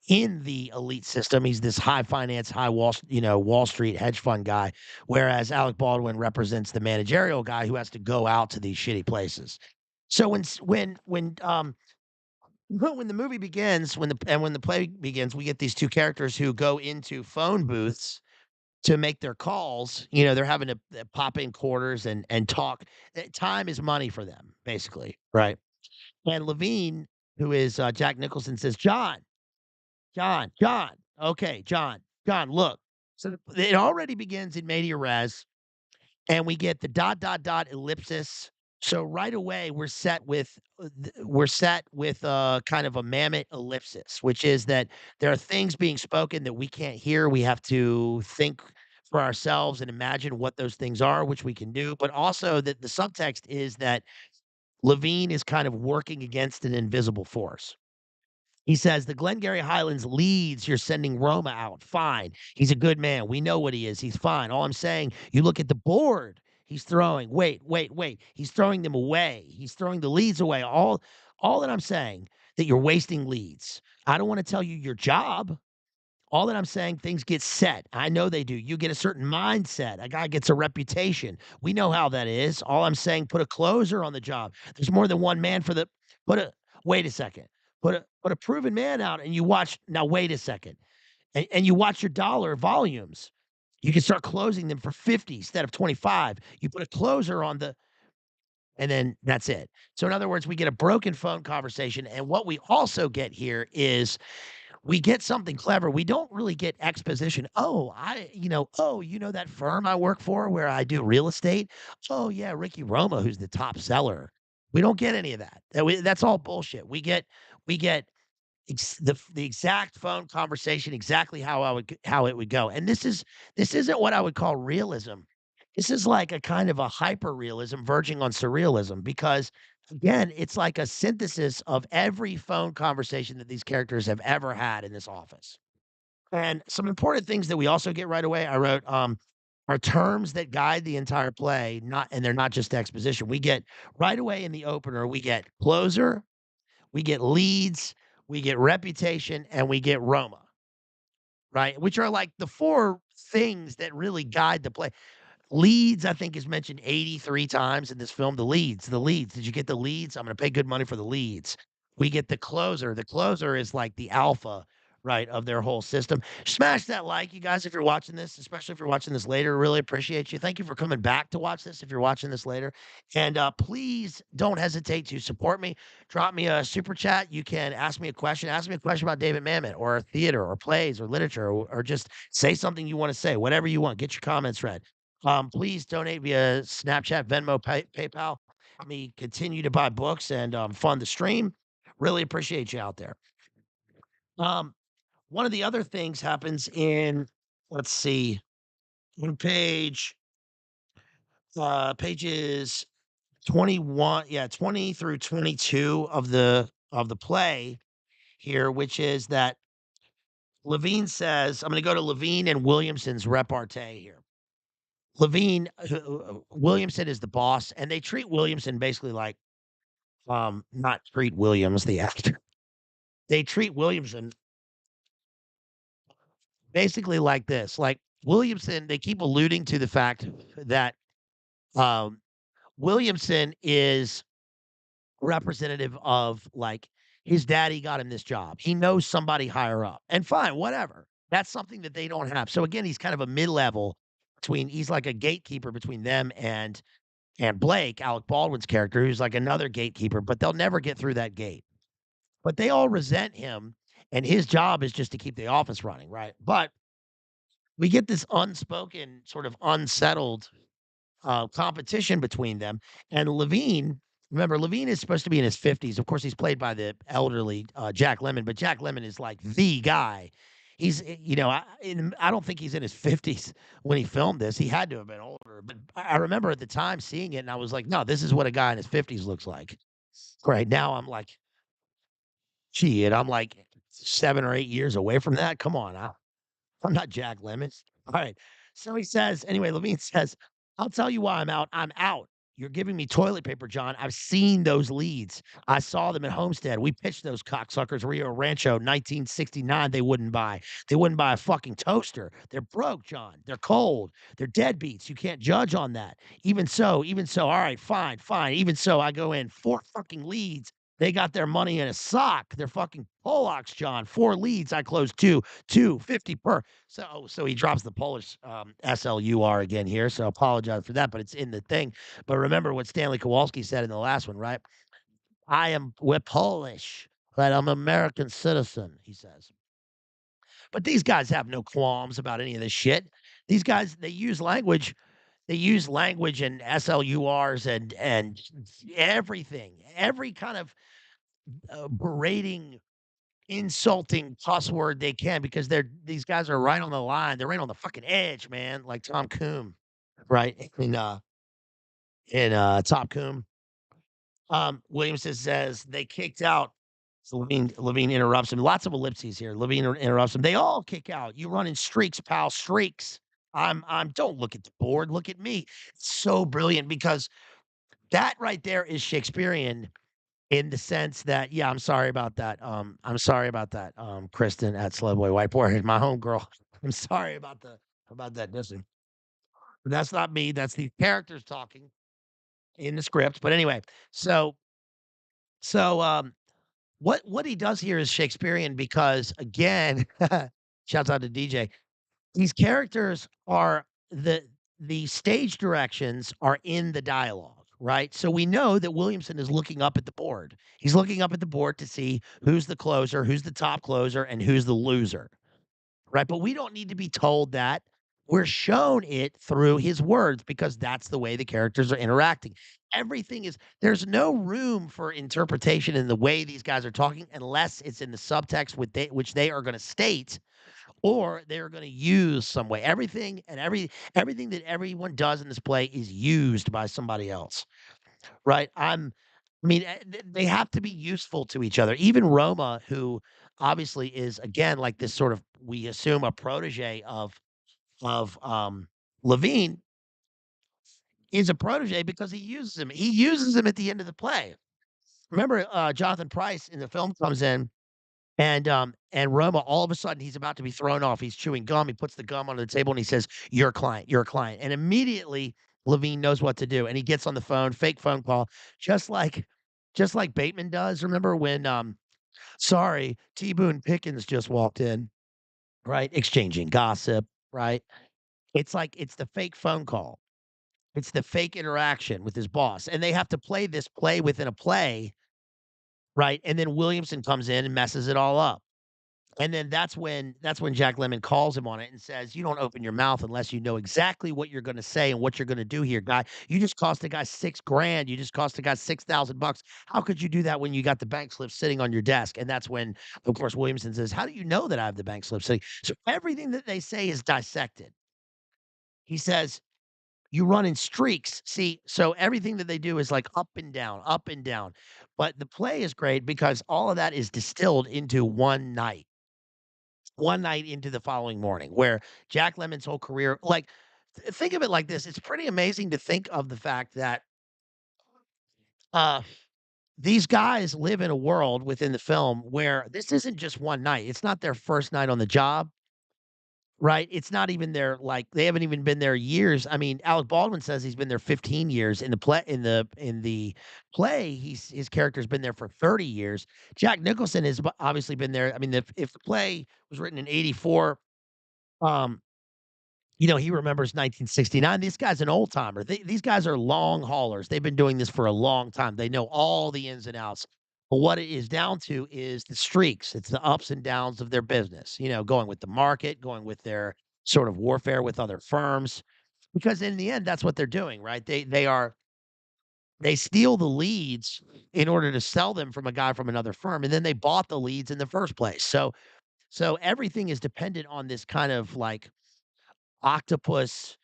in the elite system. He's this high finance, high Wall Street hedge fund guy, whereas Alec Baldwin represents the managerial guy who has to go out to these shitty places. So when the movie begins, when the play begins, we get these 2 characters who go into phone booths to make their calls. They're having to pop in quarters and talk. Time is money for them, basically, right? And Levine, who is Jack Nicholson, says, John, okay, John, look." So it already begins in media res, and we get the dot dot dot ellipsis. So right away we're set with kind of a Mamet ellipsis, which is that there are things being spoken that we can't hear. We have to think for ourselves and imagine what those things are, which we can do. But also that the subtext is that Levine is kind of working against an invisible force. He says, "The Glengarry Highlands leads, you're sending Roma out. Fine. He's a good man. We know what he is. He's fine. All I'm saying, you look at the board he's throwing. Wait. He's throwing them away. He's throwing the leads away. All that I'm saying, that you're wasting leads. I don't want to tell you your job. All that I'm saying, things get set. I know they do. You get a certain mindset. A guy gets a reputation. We know how that is. All I'm saying, put a closer on the job. There's more than one man for the put a wait a second. Put a proven man out and you watch now wait a second. And you watch your dollar volumes. You can start closing them for 50 instead of 25. You put a closer on the and then that's it. So in other words, we get a broken phone conversation. And what we also get here is we get something clever. We don't really get exposition. Oh, that firm I work for where I do real estate? Oh, yeah, Ricky Roma, who's the top seller. We don't get any of that. That's all bullshit. We get the exact phone conversation, exactly how it would go. And this isn't what I would call realism. This is like a kind of a hyper realism verging on surrealism because again, it's like a synthesis of every phone conversation that these characters have ever had in this office. And some important things that we also get right away, I wrote, are terms that guide the entire play, not and they're not just exposition. We get right away in the opener, we get closer, we get leads, we get reputation, and we get Roma, right? Which are like the 4 things that really guide the play. Leads, I think, is mentioned 83 times in this film. The leads. Did you get the leads? I'm gonna pay good money for the leads. We get the closer. The closer is like the alpha, right, of their whole system. Smash that like, you guys, if you're watching this, especially if you're watching this later. Really appreciate you. Thank you for coming back to watch this if you're watching this later. And please don't hesitate to support me. Drop me a super chat. You can ask me a question. Ask me a question about David Mamet or theater or plays or literature or just say something you want to say, whatever you want. Get your comments read. Please donate via Snapchat, Venmo, PayPal. Let me continue to buy books and fund the stream. Really appreciate you out there. Um, one of the other things happens in, let's see, on pages 21, yeah, 20 through 22 of the play here, which is that Levine says, I'm going to go to Levine and Williamson's repartee here. Williamson is the boss, and they treat Williamson basically like, not treat Williams, the actor. They treat Williamson basically like this, like, Williamson they keep alluding to the fact that, um, Williamson is representative of, like, his daddy got him this job. He knows somebody higher up, and fine, whatever. That's something that they don't have. So, again, he's kind of a mid-level between he's like a gatekeeper between them and Blake, Alec Baldwin's character, who's like another gatekeeper, but they'll never get through that gate. But they all resent him, and his job is just to keep the office running, right? But we get this unspoken, sort of unsettled competition between them. And Levine, remember, Levine is supposed to be in his 50s. Of course, he's played by the elderly Jack Lemmon, but Jack Lemmon is like the guy. I don't think he's in his 50s when he filmed this. He had to have been older. But I remember at the time seeing it, and I was like, no, this is what a guy in his 50s looks like. Right now, I'm like, gee, and I'm like 7 or 8 years away from that. Come on, I'm not Jack Lemmon. All right. So he says, anyway, Levine says, I'll tell you why I'm out. I'm out. You're giving me toilet paper, John. I've seen those leads. I saw them at Homestead. We pitched those cocksuckers Rio Rancho 1969. They wouldn't buy. They wouldn't buy a fucking toaster. They're broke, John. They're cold. They're deadbeats. You can't judge on that. Even so, all right, fine, fine. Even so, I go in 4 fucking leads. They got their money in a sock. They're fucking Polacks, John. 4 leads. I closed two, 50 per. So he drops the Polish SLUR again here. So apologize for that, but it's in the thing. But remember what Stanley Kowalski said in the last one, right? We're Polish, right? I'm an American citizen, he says. But these guys have no qualms about any of this shit. These guys, they use language and SLURs and everything, every kind of berating, insulting cuss word they can because these guys are right on the line. They're right on the fucking edge, man, like Tom Coom, right? In Top Coom. Williamson says they kicked out. So Levine interrupts him. Lots of ellipses here. Levine interrupts him. They all kick out. You run in streaks, pal, streaks. I'm don't look at the board, look at me. It's so brilliant because that right there is Shakespearean in the sense that, yeah, I'm sorry about that. I'm sorry about that. Kristen at Slowboy White Boy, my homegirl. I'm sorry about that dissing. That's not me. That's the characters talking in the script. But anyway, so so what he does here is Shakespearean because again, shouts out to DJ. These characters are the stage directions are in the dialogue, right? So we know that Williamson is looking up at the board. He's looking up at the board to see who's the closer, who's the top closer, and who's the loser, right? But we don't need to be told that. We're shown it through his words because that's the way the characters are interacting. Everything is there's no room for interpretation in the way these guys are talking unless it's in the subtext which they are going to state or they're going to use some way. Everything that everyone does in this play is used by somebody else, right? They have to be useful to each other. Even Roma, who obviously is again like this sort of we assume a protege of Levine, is a protege because he uses him. He uses him at the end of the play. Remember, Jonathan Price in the film comes in and Roma, all of a sudden, he's about to be thrown off. He's chewing gum. He puts the gum on the table and he says, "You're a client. You're a client." And immediately, Levine knows what to do, and he gets on the phone, fake phone call, just like just like Bateman does. Remember when, "Sorry, T. Boone Pickens just walked in," right? Exchanging gossip, right? It's like it's the fake phone call. It's the fake interaction with his boss, and they have to play this play within a play, right? And then Williamson comes in and messes it all up. And then that's when Jack Lemmon calls him on it and says, "You don't open your mouth unless you know exactly what you're gonna say and what you're gonna do here, guy. You just cost the guy 6 grand. You just cost the guy 6,000 bucks. How could you do that when you got the bank slip sitting on your desk?" And that's when, of course, Williamson says, "How do you know that I have the bank slip sitting?" So everything that they say is dissected. He says, "You run in streaks." See, so everything that they do is like up and down, up and down. But the play is great because all of that is distilled into one night into the following morning, where Jack Lemmon's whole career like, think of it like this, it's pretty amazing to think of the fact that, uh, these guys live in a world within the film where this isn't just one night, it's not their first night on the job, right? It's not even their like, they haven't even been there years. I mean, Alec Baldwin says he's been there 15 years. In the play, his character's been there for 30 years. Jack Nicholson has obviously been there. I mean, if the play was written in '84, um, he remembers 1969. This guy's an old timer. These guys are long haulers. They've been doing this for a long time. They know all the ins and outs. But what it is down to is the streaks. It's the ups and downs of their business, going with the market, going with their sort of warfare with other firms. Because in the end, that's what they're doing, right? They steal the leads in order to sell them from a guy from another firm, and then they bought the leads in the first place. So everything is dependent on this kind of like octopus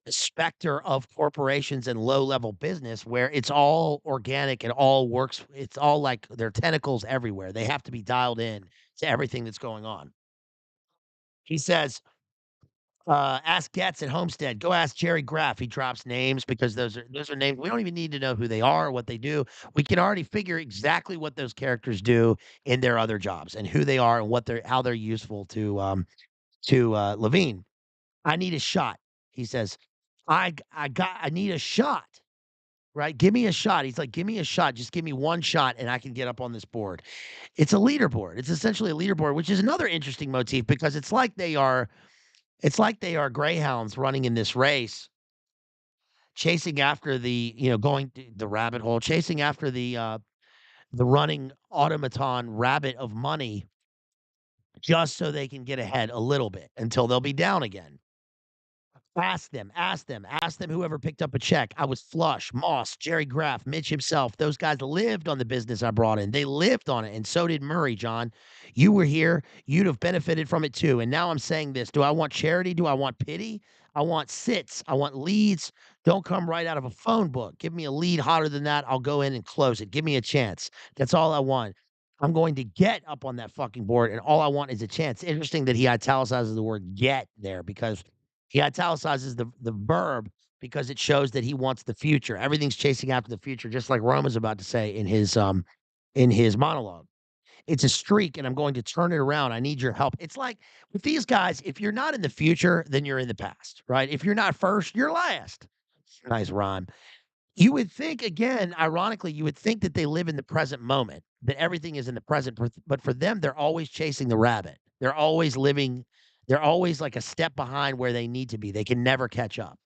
specter of corporations and low level business where it's all organic and all works. It's all like their tentacles everywhere. They have to be dialed in to everything that's going on. He says, Ask Getz at Homestead. Go ask Jerry Graff. He drops names because those are names we don't even need to know who they are or what they do. We can already figure exactly what those characters do in their other jobs and who they are and what they're how they're useful to Levine. I need a shot. He says, I need a shot. Right? Give me a shot. He's like, give me a shot. Just give me one shot and I can get up on this board. It's a leaderboard. It's essentially a leaderboard, which is another interesting motif because it's like they are greyhounds running in this race, chasing after going the rabbit hole, chasing after the running automaton rabbit of money just so they can get ahead a little bit until they'll be down again. Ask them whoever picked up a check. I was flush, Moss, Jerry Graff, Mitch himself. Those guys lived on the business I brought in. They lived on it, and so did Murray, John. You were here. You'd have benefited from it too. And now I'm saying this. Do I want charity? Do I want pity? I want sits. I want leads. Don't come right out of a phone book. Give me a lead hotter than that. I'll go in and close it. Give me a chance. That's all I want. I'm going to get up on that fucking board, and all I want is a chance. Interesting that he italicizes the word get there because he italicizes the verb because it shows that he wants the future. Everything's chasing after the future, just like Roma's about to say in his monologue. It's a streak, and I'm going to turn it around. I need your help. It's like with these guys, if you're not in the future, then you're in the past, right? If you're not first, you're last. Nice rhyme. You would think, again, ironically, you would think that they live in the present moment, that everything is in the present, but for them, they're always chasing the rabbit. They're always like a step behind where they need to be. They can never catch up.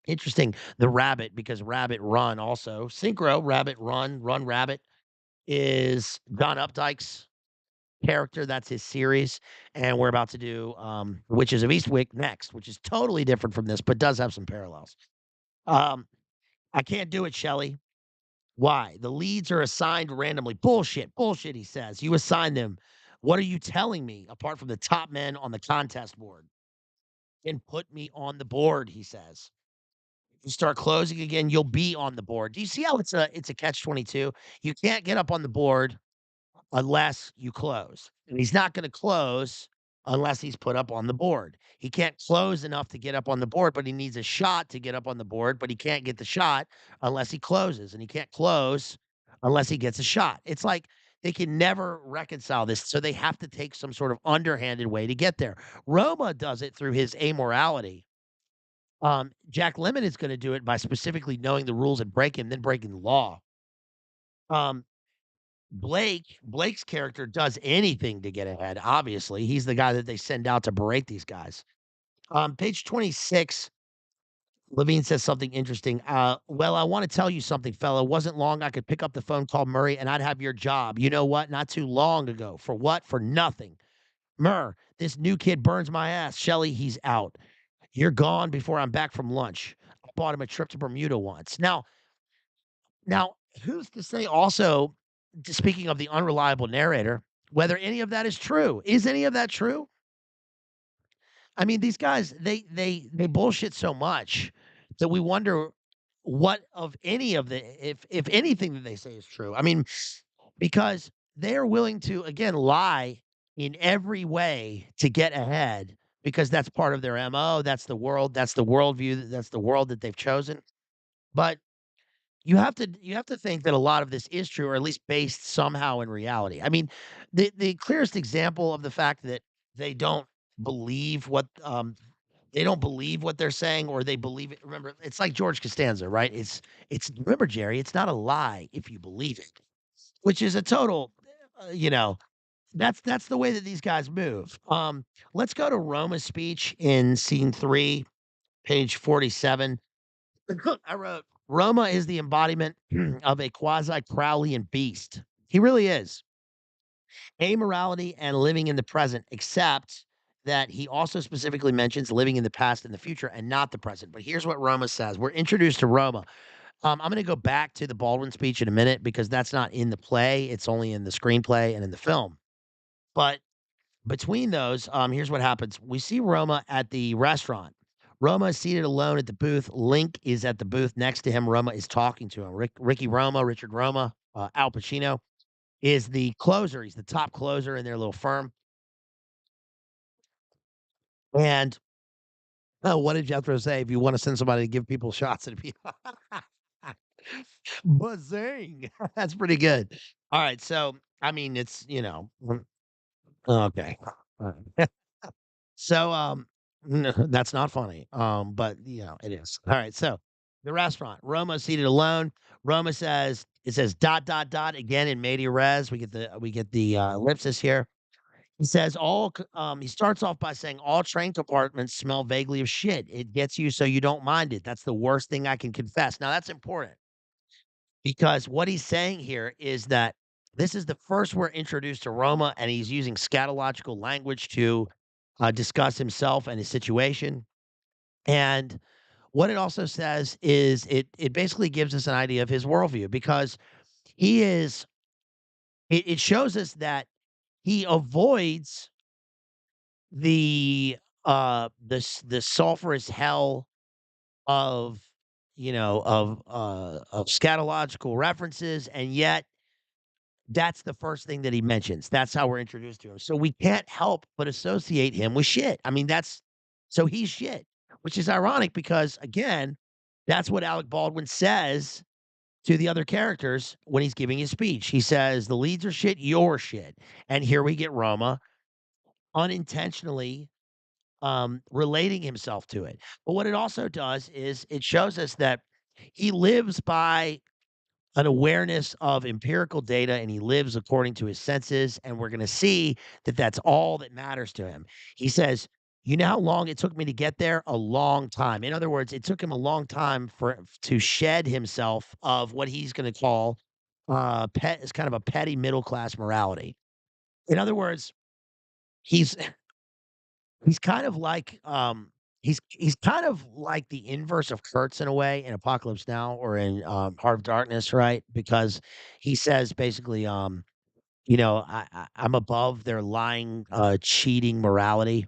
Interesting, the rabbit, because Rabbit Run also, Synchro, Rabbit Run, Run Rabbit is Don Updike's character. That's his series. And we're about to do Witches of Eastwick next, which is totally different from this, but does have some parallels. Um, I can't do it, Shelley. Why? The leads are assigned randomly. Bullshit, bullshit, he says. You assign them. What are you telling me apart from the top men on the contest board? And put me on the board, he says. You start closing again, you'll be on the board. Do you see how it's a catch 22? You can't get up on the board unless you close. And he's not going to close unless he's put up on the board. He can't close enough to get up on the board, but he needs a shot to get up on the board, but he can't get the shot unless he closes. And he can't close unless he gets a shot. It's like they can never reconcile this. So they have to take some sort of underhanded way to get there. Roma does it through his amorality. Jack Lemmon is going to do it by specifically knowing the rules and breaking, then breaking the law. Um, Blake's character does anything to get ahead. Obviously, he's the guy that they send out to berate these guys. Page 26, Levine says something interesting. Well, I want to tell you something, fella. Wasn't long I could pick up the phone, call Murray, and I'd have your job. You know what? Not too long ago. For what? For nothing. Murr, this new kid burns my ass. Shelly, he's out. You're gone before I'm back from lunch. I bought him a trip to Bermuda once. Now, who's to say also, speaking of the unreliable narrator, whether any of that is true? Is any of that true? I mean, these guys, they bullshit so much that we wonder what of any of the if anything that they say is true. I mean, because they're willing to again lie in every way to get ahead because that's part of their MO. That's the worldview, that's the world that they've chosen. But you have to think that a lot of this is true, or at least based somehow in reality. I mean, the clearest example of the fact that they don't believe what they don't believe what they're saying, or they believe it. Remember, it's like George Costanza, right? It's remember, Jerry, it's not a lie if you believe it, which is a total, that's the way that these guys move. Let's go to Roma's speech in scene 3, page 47. I wrote, Roma is the embodiment of a quasi Crowleyan beast. He really is. Amorality and living in the present, except that he also specifically mentions living in the past and the future and not the present. But here's what Roma says. We're introduced to Roma. I'm going to go back to the Baldwin speech in a minute because that's not in the play. It's only in the screenplay and in the film. But between those, here's what happens. We see Roma at the restaurant. Roma is seated alone at the booth. Link is at the booth next to him. Roma is talking to him. Ricky Roma, Richard Roma, Al Pacino is the closer. He's the top closer in their little firm. And Oh, what did Jethro say? If you want to send somebody to give people shots, it'd be bazing. That's pretty good. All right. So, I mean, it's, okay. All right. So, no, that's not funny. But it is. All right. So the restaurant, Roma seated alone. Roma says, it says dot, dot, dot again in media res. We get the ellipsis here. He says he starts off by saying all train compartments smell vaguely of shit. It gets you so you don't mind it. That's the worst thing I can confess. Now that's important because what he's saying here is that this is the first we're introduced to Roma, and he's using scatological language to discuss himself and his situation. And what it also says is it basically gives us an idea of his worldview because he is it shows us that he avoids the sulfurous hell of of scatological references, and yet that's the first thing that he mentions. That's how we're introduced to him. So we can't help but associate him with shit. I mean, so he's shit, which is ironic because again, that's what Alec Baldwin says to the other characters when he's giving his speech. He says, the leads are shit, you're shit. And here we get Roma unintentionally relating himself to it. But what it also does is it shows us that he lives by an awareness of empirical data and he lives according to his senses. And we're going to see that that's all that matters to him. He says, you know how long it took me to get there? A long time. In other words, it took him a long time to shed himself of what he's going to call pet is kind of a petty middle class morality. In other words, he's He's kind of like, he's kind of like the inverse of Kurtz in a way in Apocalypse Now or in, Heart of Darkness, right? Because he says basically, I'm above their lying, cheating morality,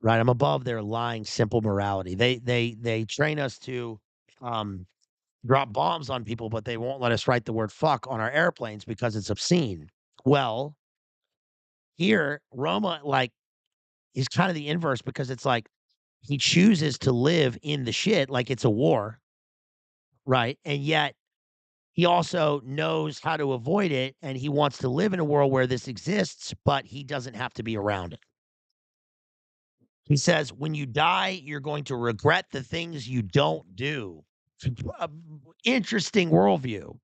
right? I'm above their lying, simple morality. They train us to, um, drop bombs on people, but they won't let us write the word fuck on our airplanes because it's obscene. Well, here, Roma, like, is kind of the inverse because it's like he chooses to live in the shit like it's a war, right? And yet he also knows how to avoid it and he wants to live in a world where this exists, but he doesn't have to be around it. He says, when you die, you're going to regret the things you don't do. Uh, Interesting worldview.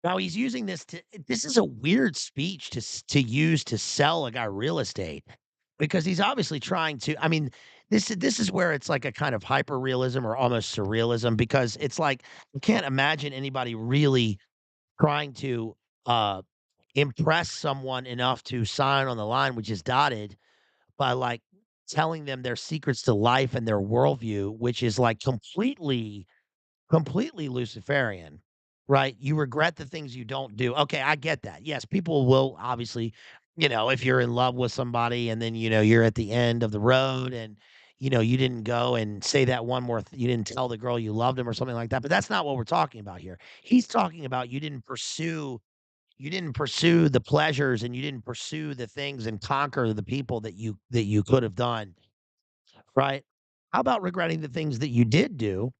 Now he's using this is a weird speech to use to sell a guy real estate because he's obviously trying to I mean, this is where it's like a kind of hyper realism or almost surrealism because it's like you can't imagine anybody really trying to uh impress someone enough to sign on the line, which is dotted by like telling them their secrets to life and their worldview, which is like completely Luciferian, right? You regret the things you don't do. Okay, I get that. Yes, people will obviously, if you're in love with somebody and then, you're at the end of the road and, you didn't go and say that one more, you didn't tell the girl you loved him or something like that. But that's not what we're talking about here. He's talking about you didn't pursue the pleasures and you didn't pursue the things and conquer the people that you could have done, right? How about regretting the things that you did do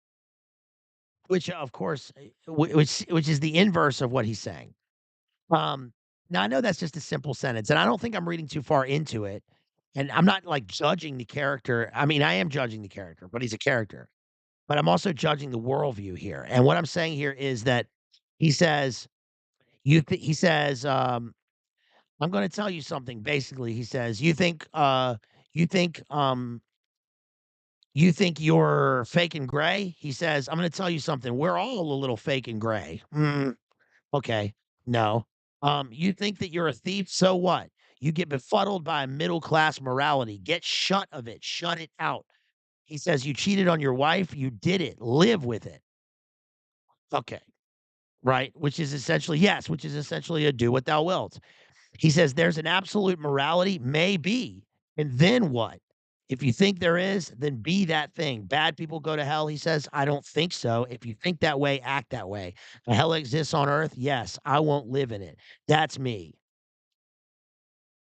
which, of course, which is the inverse of what he's saying. Um, Now I know that's just a simple sentence, and I don't think I'm reading too far into it, and I'm not, like, judging the character. I mean, I am judging the character, but he's a character. But I'm also judging the worldview here, and what I'm saying here is that he says, he says, "I'm gonna tell you something," basically, he says, you think, um "You think you're fake and gray?" He says, "I'm gonna tell you something, we're all a little fake and gray." Okay. No. You think that you're a thief? So what? You get befuddled by a middle class morality. Get shut of it. Shut it out. He says, you cheated on your wife. You did it. Live with it. Okay. Right. Which is essentially a do what thou wilt. He says, there's an absolute morality. Maybe. And then what? If you think there is, then be that thing. Bad people go to hell. He says, I don't think so. If you think that way, act that way. A hell exists on earth. Yes, I won't live in it. That's me.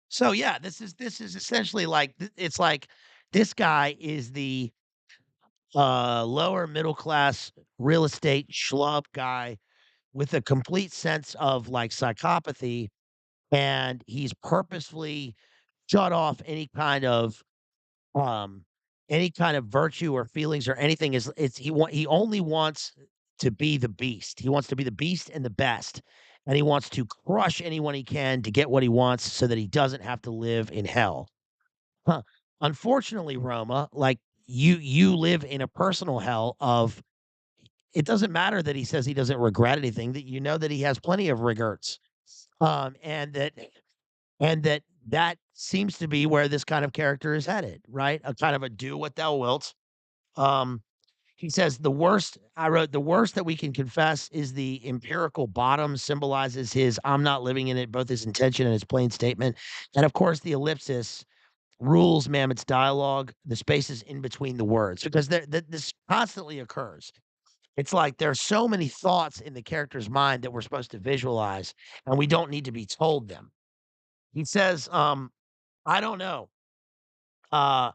So yeah, this is essentially like it's like This guy is the lower middle class real estate schlub guy with a complete sense of like psychopathy, and he's purposefully shut off um any kind of virtue or feelings or anything. Is it's he only wants to be the beast. He wants to be the beast and the best, and he wants to crush anyone he can to get what he wants so that he doesn't have to live in hell. Huh. Unfortunately, Roma, like you live in a personal hell of it doesn't matter that he says he doesn't regret anything, that you know that he has plenty of regrets. And that seems to be where this kind of character is headed, right? A kind of a do what thou wilt. Um, he says the worst I wrote the worst that we can confess is the empirical bottom symbolizes his I'm not living in it, both his intention and his plain statement. And of course, the ellipsis rules Mamet's dialogue, the spaces in between the words, because this constantly occurs. It's like there's so many thoughts in the character's mind that we're supposed to visualize, and we don't need to be told them. He says, I don't know. Uh,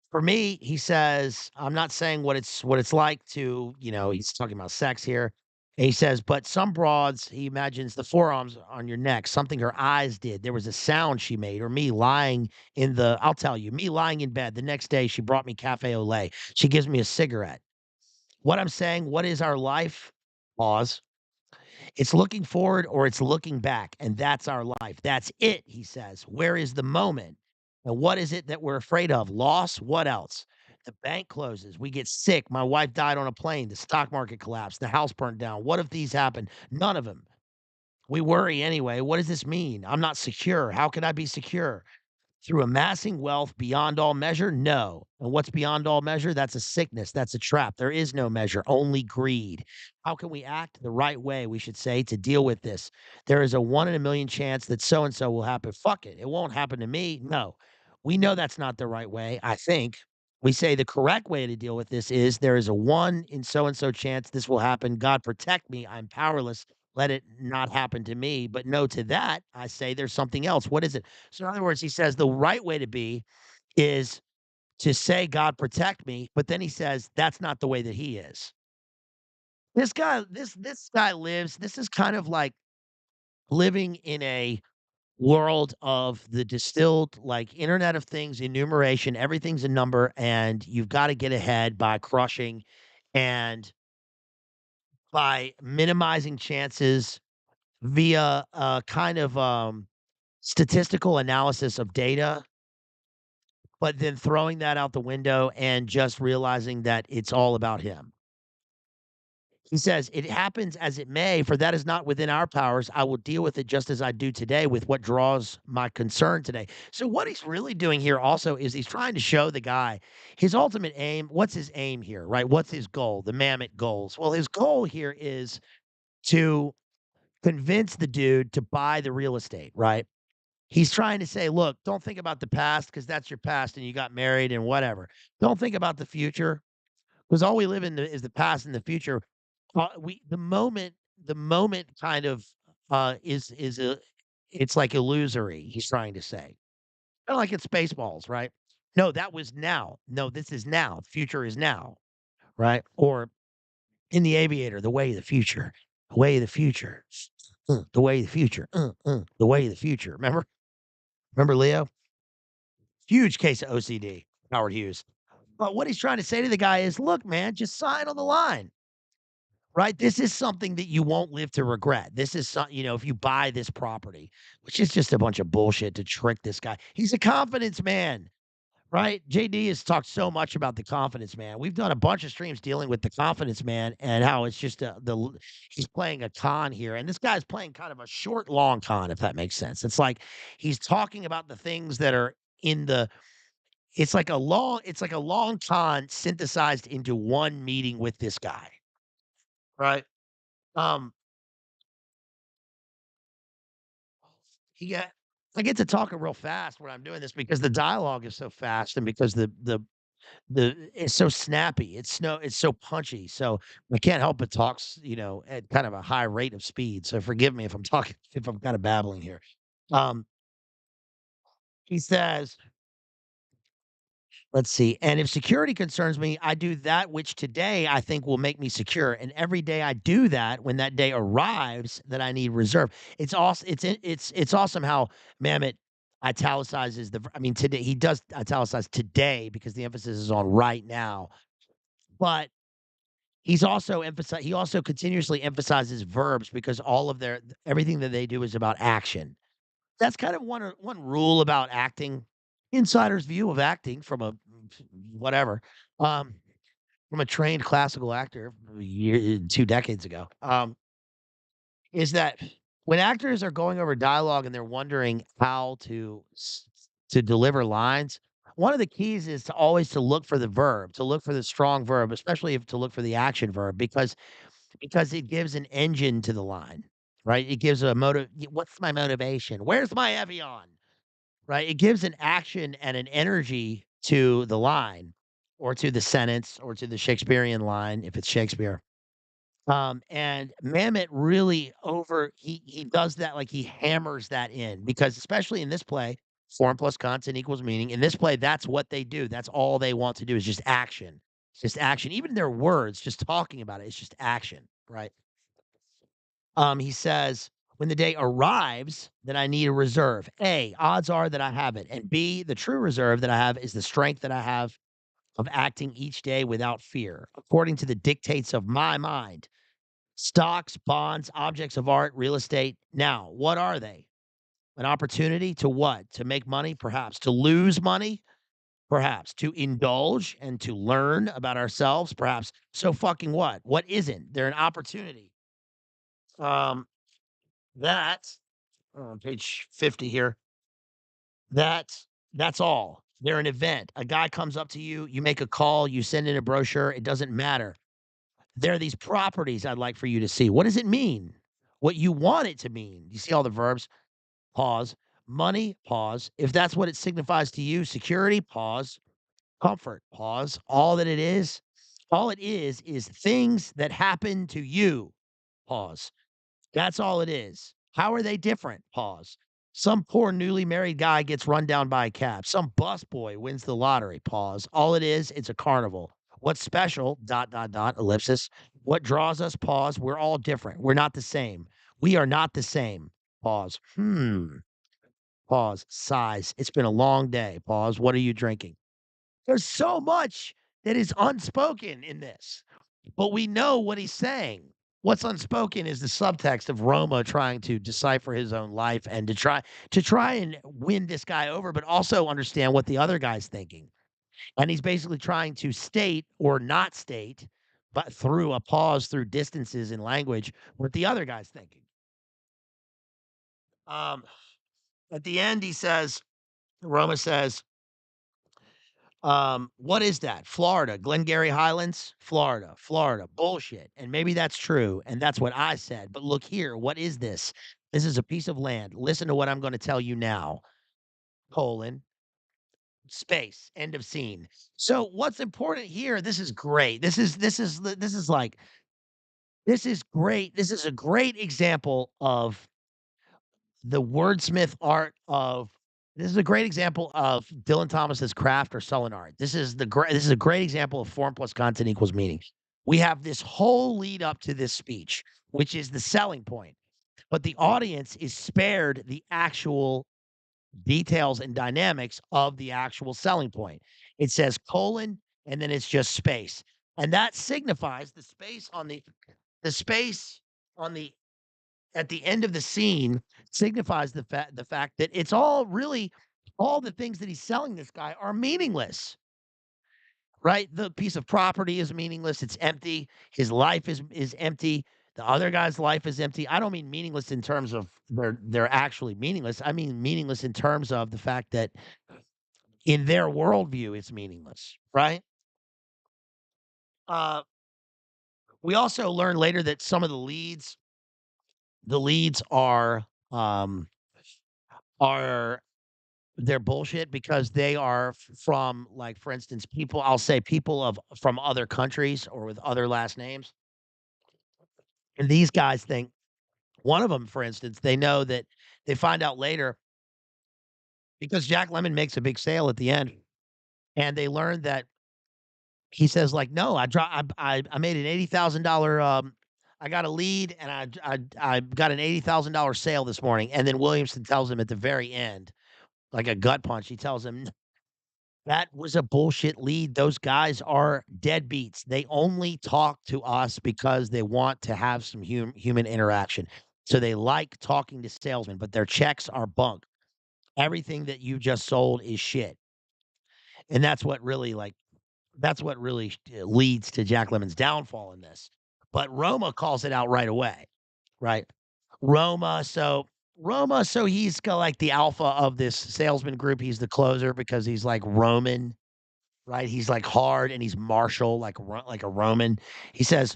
for me, he says, I'm not saying what it's like to, he's talking about sex here. And he says, but some broads, he imagines the forearms on your neck, something her eyes did. There was a sound she made, or me lying I'll tell you, me lying in bed. The next day, she brought me cafe au lait. She gives me a cigarette. What I'm saying, what is our life? Pause. It's looking forward or it's looking back, and that's our life. That's it, he says. Where is the moment? And what is it that we're afraid of? Loss? What else? The bank closes. We get sick. My wife died on a plane. The stock market collapsed. The house burned down. What if these happen? None of them. We worry anyway. What does this mean? I'm not secure. How can I be secure? Through amassing wealth beyond all measure? No. And what's beyond all measure? That's a sickness. That's a trap. There is no measure, only greed. How can we act the right way, we should say, to deal with this? There is a 1 in a million chance that so and so will happen. Fuck it. It won't happen to me. No. We know that's not the right way, I think. We say the correct way to deal with this is there is a 1 in so and so chance this will happen. God protect me. I'm powerless. Let it not happen to me. But no, to that, I say there's something else. What is it? So in other words, he says the right way to be is to say, God protect me, but then he says that's not the way that he is. This guy lives, this is kind of like living in a world of the distilled like internet of things enumeration, everything's a number, and you've got to get ahead by crushing and by minimizing chances via a kind of statistical analysis of data, but then throwing that out the window and just realizing that it's all about him. He says, "It happens as it may, for that is not within our powers. I will deal with it just as I do today with what draws my concern today." So, what he's really doing here also is he's trying to show the guy his ultimate aim. What's his aim here, right? What's his goal? The Mamet goals. Well, his goal here is to convince the dude to buy the real estate, right? He's trying to say, "Look, don't think about the past because that's your past and you got married and whatever. Don't think about the future because all we live in is the past and the future. We the moment kind of is a it's like illusory." He's trying to say, kind of like in Spaceballs, right? No, that was now. No, this is now. The future is now, right? Or in The Aviator, the way of the future, the way of the future, the way of the future, the way of the future. Remember Leo? Huge case of OCD, Howard Hughes. But what he's trying to say to the guy is, "Look, man, just sign on the line, right? This is something that you won't live to regret. This is if you buy this property, which is just a bunch of bullshit to trick this guy. He's a confidence man, right? JD has talked so much about the confidence man. We've done a bunch of streams dealing with the confidence man and how it's just he's playing a con here. And this guy's playing kind of a short, long con, if that makes sense. It's like he's talking about the things that are in the it's like a long con synthesized into one meeting with this guy, right? Um, he got I get to talking real fast when I'm doing this because the dialogue is so fast and because the it's so snappy. It's so punchy. So I can't help but talk, at kind of a high rate of speed. So forgive me if I'm talking if I'm kind of babbling here. Um, he says Let's see. And if security concerns me, I do that which today I think will make me secure. And every day I do that, when that day arrives that I need reserve. It's awesome. It's awesome how Mamet italicizes I mean, today he does italicize today because the emphasis is on right now. But he also continuously emphasizes verbs because all of their everything that they do is about action. That's kind of one rule about acting, insider's view of acting from a whatever, um, from a trained classical actor a year 2 decades ago, is that when actors are going over dialogue and they're wondering how to deliver lines, one of the keys is to always to look for the verb, to look for the strong verb, especially if to look for the action verb because it gives an engine to the line, right? It gives a motive. What's my motivation? Where's my Evian? Right? It gives an action and an energy to the line or to the sentence or to the Shakespearean line if it's Shakespeare. And Mamet really he does that, like he hammers that in because especially in this play, form plus content equals meaning. In this play, that's what they do. That's all they want to do is just action. It's just action. Even their words, just talking about it, it's just action, right? He says, when the day arrives that I need a reserve, A, odds are that I have it. And B, the true reserve that I have is the strength that I have of acting each day without fear, according to the dictates of my mind. Stocks, bonds, objects of art, real estate. Now, what are they? An opportunity to what? To make money? Perhaps. To lose money? Perhaps. To indulge and to learn about ourselves? Perhaps. So fucking what? What isn't? They're an opportunity. Um, that on page 50 here. That's all. They're an event. A guy comes up to you, you make a call, you send in a brochure, it doesn't matter. There are these properties I'd like for you to see. What does it mean? What you want it to mean. You see all the verbs? Pause. Money, pause. If that's what it signifies to you, security, pause. Comfort, pause. All it is things that happen to you, pause. That's all it is. How are they different? Pause. Some poor newly married guy gets run down by a cab. Some busboy wins the lottery. Pause. All it is, it's a carnival. What's special? Dot, dot, dot, ellipsis. What draws us? Pause. We're all different. We're not the same. We are not the same. Pause. Pause. Sighs. It's been a long day. Pause. What are you drinking? There's so much that is unspoken in this, but we know what he's saying. What's unspoken is the subtext of Roma trying to decipher his own life and to try and win this guy over, but also understand what the other guy's thinking. And he's basically trying to state or not state, but through a pause, through distances in language, what the other guy's thinking. Um, at the end, Roma says, what is that? Florida, Glengarry Highlands, Florida, Florida. Bullshit. And maybe that's true. And that's what I said. But look here. What is this? This is a piece of land. Listen to what I'm going to tell you now. Colon, space, end of scene. So what's important here? This is great. This is great. This is a great example of the wordsmith art of this is a great example of Dylan Thomas's craft or sullen art. This is a great example of form plus content equals meaning. We have this whole lead up to this speech, which is the selling point, but the audience is spared the actual details and dynamics of the actual selling point. It says colon and then it's just space. And that signifies the space on the at the end of the scene signifies the fact that it's all really all the things that he's selling this guy are meaningless, right? The piece of property is meaningless. It's empty. His life is empty. The other guy's life is empty. I don't mean meaningless in terms of they're actually meaningless. I mean meaningless in terms of the fact that in their worldview, it's meaningless, right? Uh, we also learn later that some of the leads are they're bullshit because they are from, like, for instance, I'll say people from other countries or with other last names. And these guys think one of them, for instance, they know that they find out later because Jack Lemmon makes a big sale at the end. and they learned that he says, like, "No, I made an $80,000, I got a lead and I got an $80,000 sale this morning." And then Williamson tells him at the very end, like a gut punch, he tells him, "That was a bullshit lead. Those guys are deadbeats. They only talk to us because they want to have some human interaction. So they like talking to salesmen, but their checks are bunk. Everything that you just sold is shit." And that's what really leads to Jack Lemon's downfall in this. But Roma calls it out right away, right? Roma, so so he's got like the alpha of this salesman group. He's the closer because he's like Roman, right? He's like hard and he's martial, like like a Roman. He says,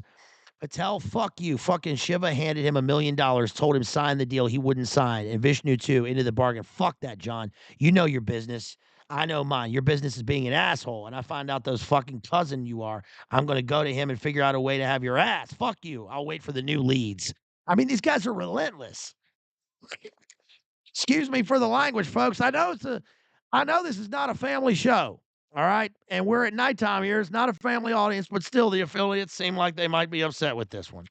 "Patel, fuck you. Fucking Shiva handed him $1 million, told him sign the deal. He wouldn't sign. And Vishnu too, into the bargain. Fuck that, John. You know your business. I know mine. Your business is being an asshole. And I find out those fucking cousin you are. I'm going to go to him and figure out a way to have your ass. Fuck you. I'll wait for the new leads." I mean, these guys are relentless. Excuse me for the language, folks. I know this is not a family show. All right. And we're at nighttime here. It's not a family audience, but still the affiliates seem like they might be upset with this one.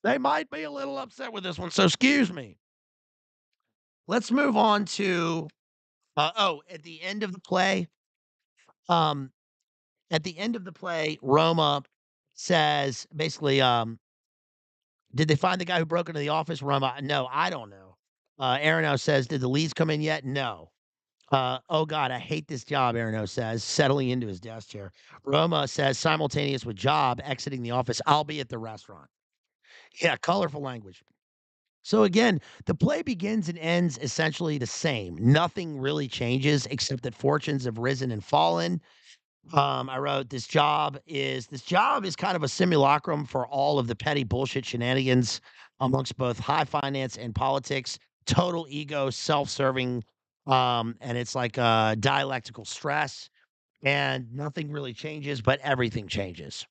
They might be a little upset with this one. So excuse me. Let's move on to at the end of the play, um, Roma says basically, did they find the guy who broke into the office? Roma, no, I don't know. Arano says, did the leads come in yet? No. Oh God, I hate this job, Arano says, settling into his desk chair. Roma says, simultaneous with job, exiting the office, I'll be at the restaurant. Yeah, colorful language. So again, the play begins and ends essentially the same. Nothing really changes except that fortunes have risen and fallen. I wrote this job is kind of a simulacrum for all of the petty bullshit shenanigans amongst both high finance and politics, total ego, self-serving, and it's like dialectical stress, and nothing really changes, but everything changes.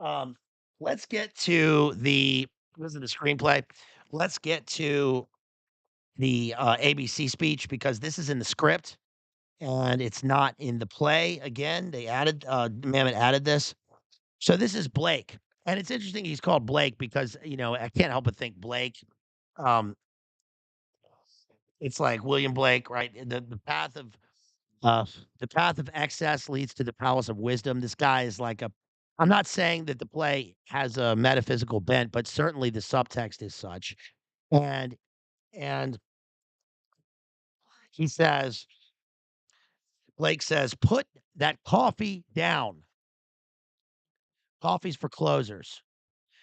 Um, let's get to the this is the screenplay. Let's get to the ABC speech because this is in the script and it's not in the play. Again, they added Mamet added this. So this is Blake. And it's interesting he's called Blake because, I can't help but think Blake. Um, it's like William Blake, right? Uh the path of excess leads to the palace of wisdom. This guy is like a I'm not saying that the play has a metaphysical bent, but certainly the subtext is such. And and he says, Blake says, put that coffee down. Coffee's for closers.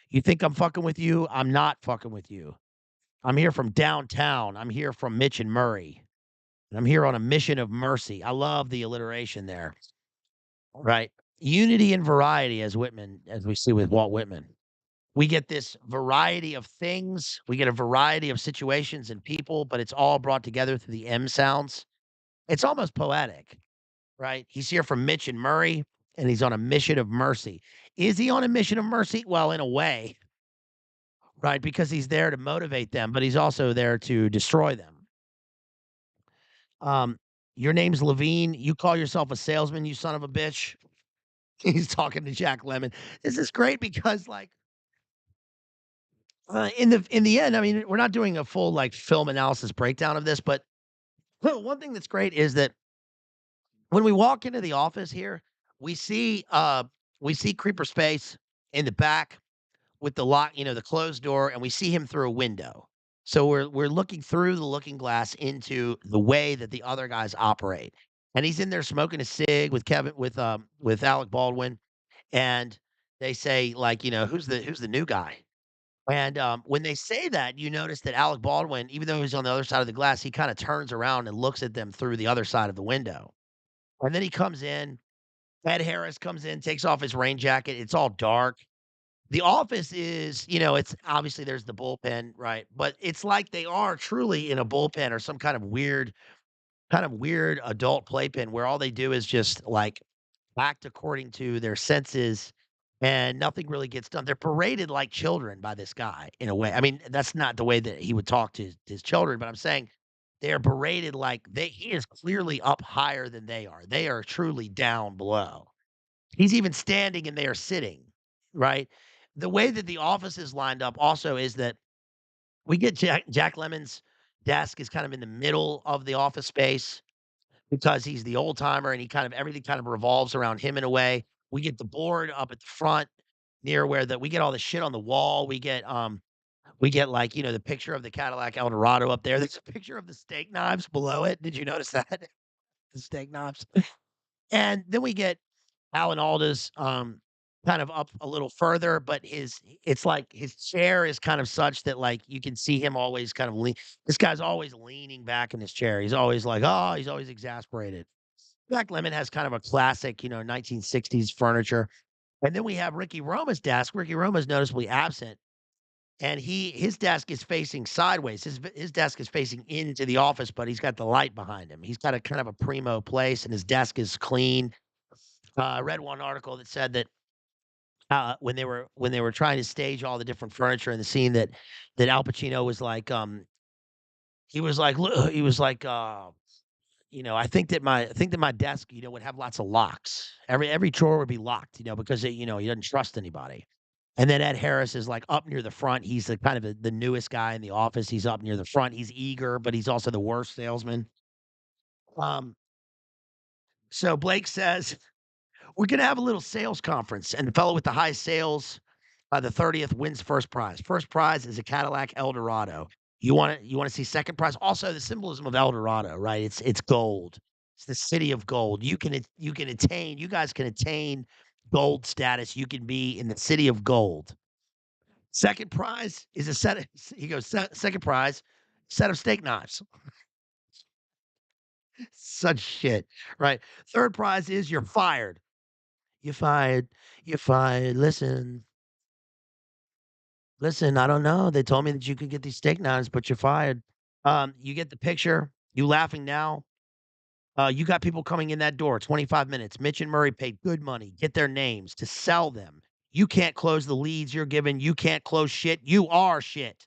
You think I'm fucking with you? I'm not fucking with you. I'm here from downtown. I'm here from Mitch and Murray. And I'm here on a mission of mercy. I love the alliteration there. Right. Unity and variety, as we see with Walt Whitman. We get this variety of things. We get a variety of situations and people, but it's all brought together through the M sounds. It's almost poetic, right? He's here from Mitch and Murray, and he's on a mission of mercy. Is he on a mission of mercy? Well, in a way, right? Because he's there to motivate them, but he's also there to destroy them. Um, your name's Levine. You call yourself a salesman, you son of a bitch. He's talking to Jack Lemon. This is great because, like, in the end, I mean, we're not doing a full like film analysis breakdown of this, but one thing that's great is that when we walk into the office here, we see we see Creeper Space in the back with the lock, the closed door, and we see him through a window. So we're looking through the looking glass into the way that the other guys operate. And he's in there smoking a cig with Kevin with Alec Baldwin, and they say like, who's the new guy? And when they say that, you notice that Alec Baldwin, even though he's on the other side of the glass, he kind of turns around and looks at them through the other side of the window. And then he comes in. Ed Harris comes in, takes off his rain jacket. It's all dark. The office is, it's obviously there's the bullpen, right? But it's like they are truly in a bullpen or some kind of weird adult playpen where all they do is just like act according to their senses and nothing really gets done. They're paraded like children by this guy in a way. I mean, that's not the way that he would talk to his children, but I'm saying They are berated like he is clearly up higher than they are. They are truly down below. He's even standing and they are sitting, right? The way that the office is lined up also is that we get Jack Lemon's desk is kind of in the middle of the office space because he's the old timer and he kind of everything kind of revolves around him in a way. We get the board up at the front near where that we get all the shit on the wall. We get like, the picture of the Cadillac Eldorado up there. There's a picture of the steak knives below it. Did you notice that? The steak knives. And then we get Alan Alda's, kind of up a little further, but it's like his chair is kind of such that, like, you can see him always kind of this guy's always leaning back in his chair. He's always like, "Oh," he's always exasperated. Jack Lemmon has kind of a classic, 1960s furniture. And then we have Ricky Roma's desk. Ricky Roma's noticeably absent, and his desk is facing sideways. His desk is facing into the office, but he's got the light behind him. He's got a kind of a primo place, and his desk is clean. I read one article that said that when they were trying to stage all the different furniture in the scene that Al Pacino was like, he was like, he was like, I think that my desk, would have lots of locks. Every drawer would be locked, because he doesn't trust anybody. And then Ed Harris is like up near the front. He's the kind of the newest guy in the office. He's up near the front. He's eager, but he's also the worst salesman. Um, so Blake says, we're gonna have a little sales conference, and the fellow with the high sales by the 30th wins first prize. First prize is a Cadillac Eldorado. You wanna see second prize? Also, the symbolism of Eldorado, right? It's gold. It's the city of gold. You guys can attain gold status. You can be in the city of gold. Second prize is a set of he goes, second prize, set of steak knives." Such shit, right? Third prize is you're fired. "You're fired. You're fired. Listen, I don't know. They told me that you could get these steak knives, but you're fired." You get the picture. You laughing now. You got people coming in that door, 25 minutes. Mitch and Murray paid good money, get their names to sell them. You can't close the leads you're given. You can't close shit. You are shit.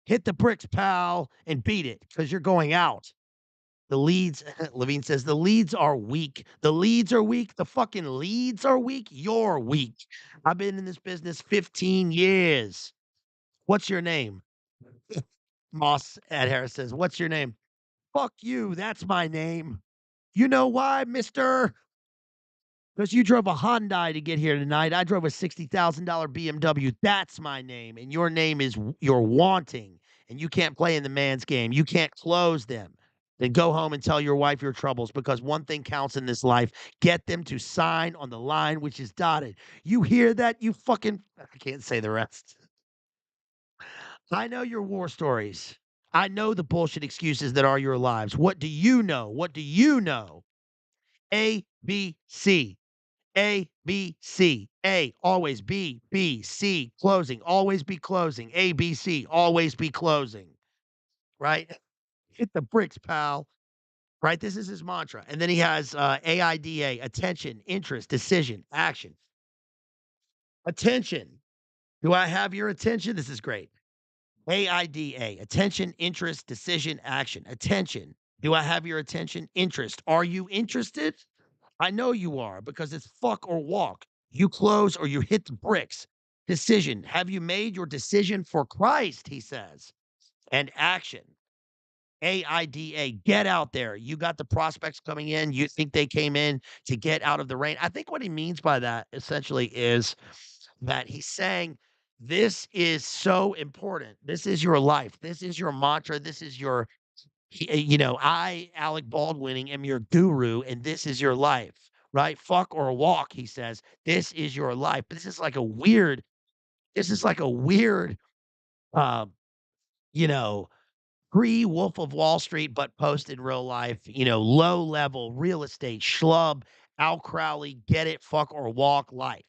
Hit the bricks, pal, and beat it because you're going out. The leads, Levine says, the leads are weak. The leads are weak. The fucking leads are weak. You're weak. I've been in this business 15 years. What's your name? Moss at Harris says, what's your name? Fuck you. That's my name. You know why, mister? Because you drove a Hyundai to get here tonight. I drove a $60,000 BMW. That's my name. And your name is you're wanting. And you can't play in the man's game. You can't close them. Then go home and tell your wife your troubles because one thing counts in this life. Get them to sign on the line which is dotted. You hear that? You fucking I can't say the rest. I know your war stories. I know the bullshit excuses that are your lives. What do you know? What do you know? A, B, C. A, B, C. A, always B, B, C, closing, always be closing. A, B, C, always be closing, right? Hit the bricks, pal, right? This is his mantra. And then he has AIDA, attention, interest, decision, action. Attention. Do I have your attention? This is great. AIDA, attention, interest, decision, action. Attention. Do I have your attention? Interest. Are you interested? I know you are because it's fuck or walk. You close or you hit the bricks. Decision. Have you made your decision for Christ? He says. And action. AIDA. Get out there. You got the prospects coming in. You think they came in to get out of the rain. I think what he means by that essentially is that he's saying, this is so important. This is your life. This is your mantra. This is your I, Alec Baldwinning, am your guru, and this is your life, right? Fuck or walk, he says. This is your life. But this is like a weird, um, you know, pre Wolf of Wall Street, but post in real life, low level real estate schlub, Al Crowley, get it, fuck or walk life.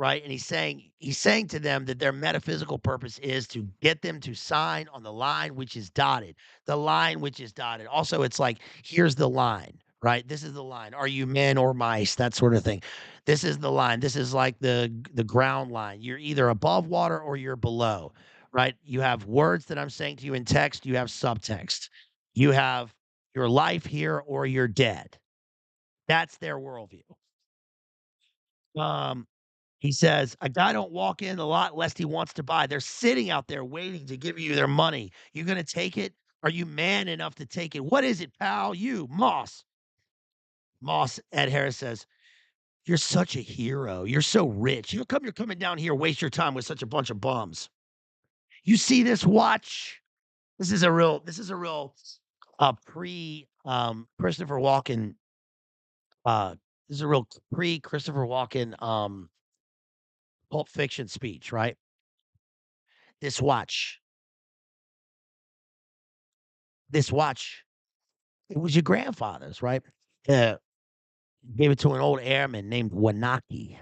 Right, and he's saying to them that their metaphysical purpose is to get them to sign on the line which is dotted. The line which is dotted. Also, it's like, here's the line, right? This is the line. Are you men or mice? That sort of thing. This is the line. This is like the ground line. You're either above water or you're below, right? You have words that I'm saying to you in text, you have subtext. You have your life here or you're dead. That's their worldview. Um, he says, "A guy don't walk in a lot lest he wants to buy. They're sitting out there waiting to give you their money. You gonna take it? Are you man enough to take it? What is it, pal? You, Moss." Moss, Ed Harris says, "You're such a hero. You're so rich. How come you're coming down here, waste your time with such a bunch of bums? You see this watch? This is a real pre Christopher Walken this is a real pre Christopher Walken Pulp Fiction speech, right? This watch. This watch, it was your grandfather's, right? Uh, Gave it to an old airman named Wanaki.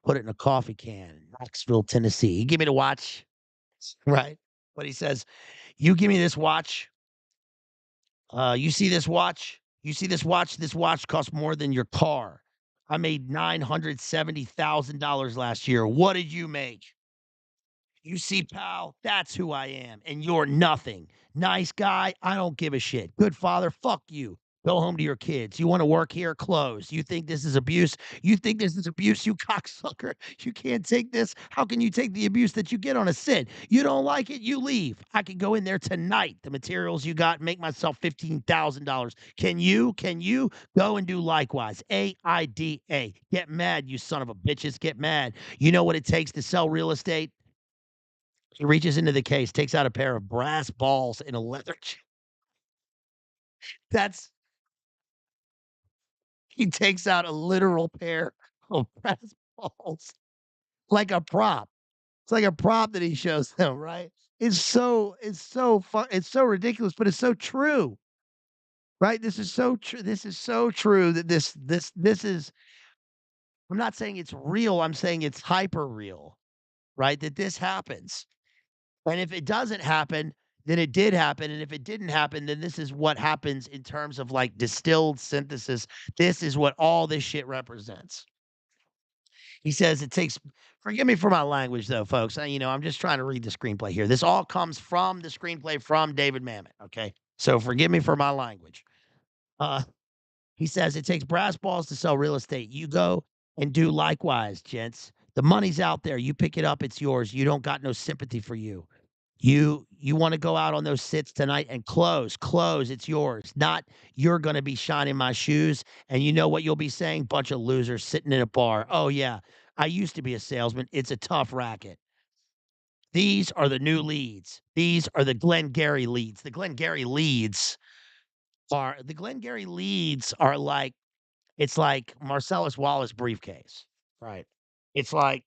Put it in a coffee can in Knoxville, Tennessee. He gave me the watch, right? But he says, "You give me this watch. You see this watch? You see this watch? This watch costs more than your car. I made $970,000 last year. What did you make? You see, pal, that's who I am, and you're nothing. Nice guy, I don't give a shit. Good father, fuck you. Go home to your kids. You want to work here? Close. You think this is abuse? You think this is abuse, you cocksucker? You can't take this? How can you take the abuse that you get on a sit? You don't like it? You leave. I can go in there tonight. The materials you got, make myself $15,000. Can you? Can you go and do likewise? AIDA. Get mad, you son of a bitches. Get mad. You know what it takes to sell real estate? He reaches into the case, takes out a pair of brass balls in a leather that's he takes out a literal pair of brass balls like a prop. It's like a prop that he shows them, right? It's so ridiculous, but it's so true, right? This is so true. This is so true that this is I'm not saying it's real, I'm saying it's hyper real, right? That this happens. And if it doesn't happen, then it did happen, and if it didn't happen, then this is what happens in terms of, like, distilled synthesis. This is what all this shit represents. He says it takes forgive me for my language, though, folks. I'm just trying to read the screenplay here. This all comes from the screenplay from David Mamet, okay? So forgive me for my language. Uh, he says it takes brass balls to sell real estate. You go and do likewise, gents. The money's out there. You pick it up, it's yours. You don't got no sympathy for you. You wanna go out on those sits tonight and close, it's yours. Not, "You're gonna be shining my shoes," and you know what you'll be saying? "Bunch of losers sitting in a bar. Oh, yeah. I used to be a salesman. It's a tough racket." These are the new leads. These are the Glengarry leads. The Glengarry leads are like it's like Marcellus Wallace briefcase, right? It's like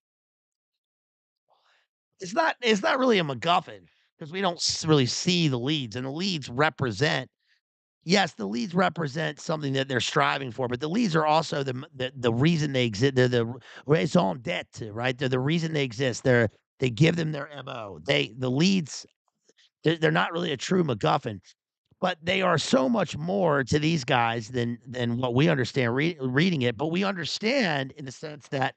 it's not really a MacGuffin because we don't really see the leads, and the leads represent yes, the leads represent something that they're striving for, but the leads are also the reason they exist. They're the raison d'être, right? They're the reason they exist. They give them their MO. The leads they're not really a true MacGuffin, but they are so much more to these guys than what we understand reading it. But we understand in the sense that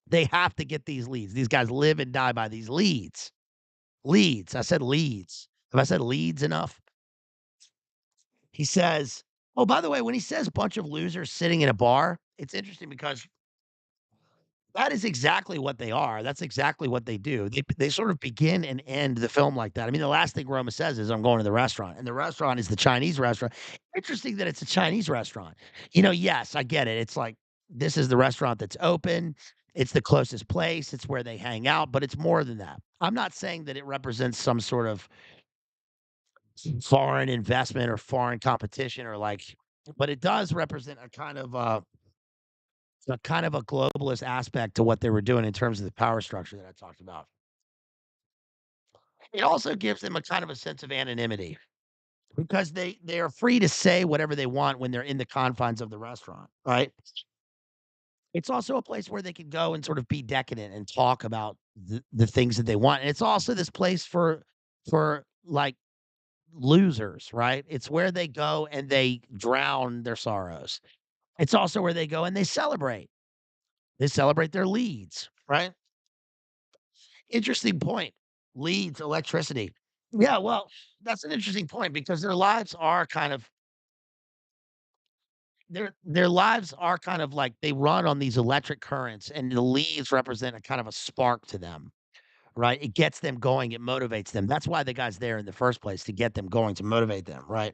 they have to get these leads. These guys live and die by these leads. Leads. I said leads. Have I said leads enough? He says, oh, by the way, when he says bunch of losers sitting in a bar, it's interesting because that is exactly what they are. That's exactly what they do. They sort of begin and end the film like that. I mean, the last thing Roma says is, "I'm going to the restaurant," and the restaurant is the Chinese restaurant. Interesting that it's a Chinese restaurant. Yes, I get it. It's like this is the restaurant that's open. It's the closest place. It's where they hang out, but it's more than that. I'm not saying that it represents some sort of foreign investment or foreign competition or like, but it does represent a globalist aspect to what they were doing in terms of the power structure that I talked about. It also gives them a kind of a sense of anonymity because they are free to say whatever they want when they're in the confines of the restaurant, right? It's also a place where they can go and sort of be decadent and talk about the things that they want. And it's also this place for like losers, right? It's where they go and they drown their sorrows. It's also where they go and they celebrate. They celebrate their leads, right? Interesting point. leads electricity. Yeah, well, that's an interesting point because their lives are kind of their lives are kind of like they run on these electric currents, and the leaves represent a kind of a spark to them, right? It gets them going, it motivates them. That's why the guy's there in the first place, to get them going, to motivate them, right?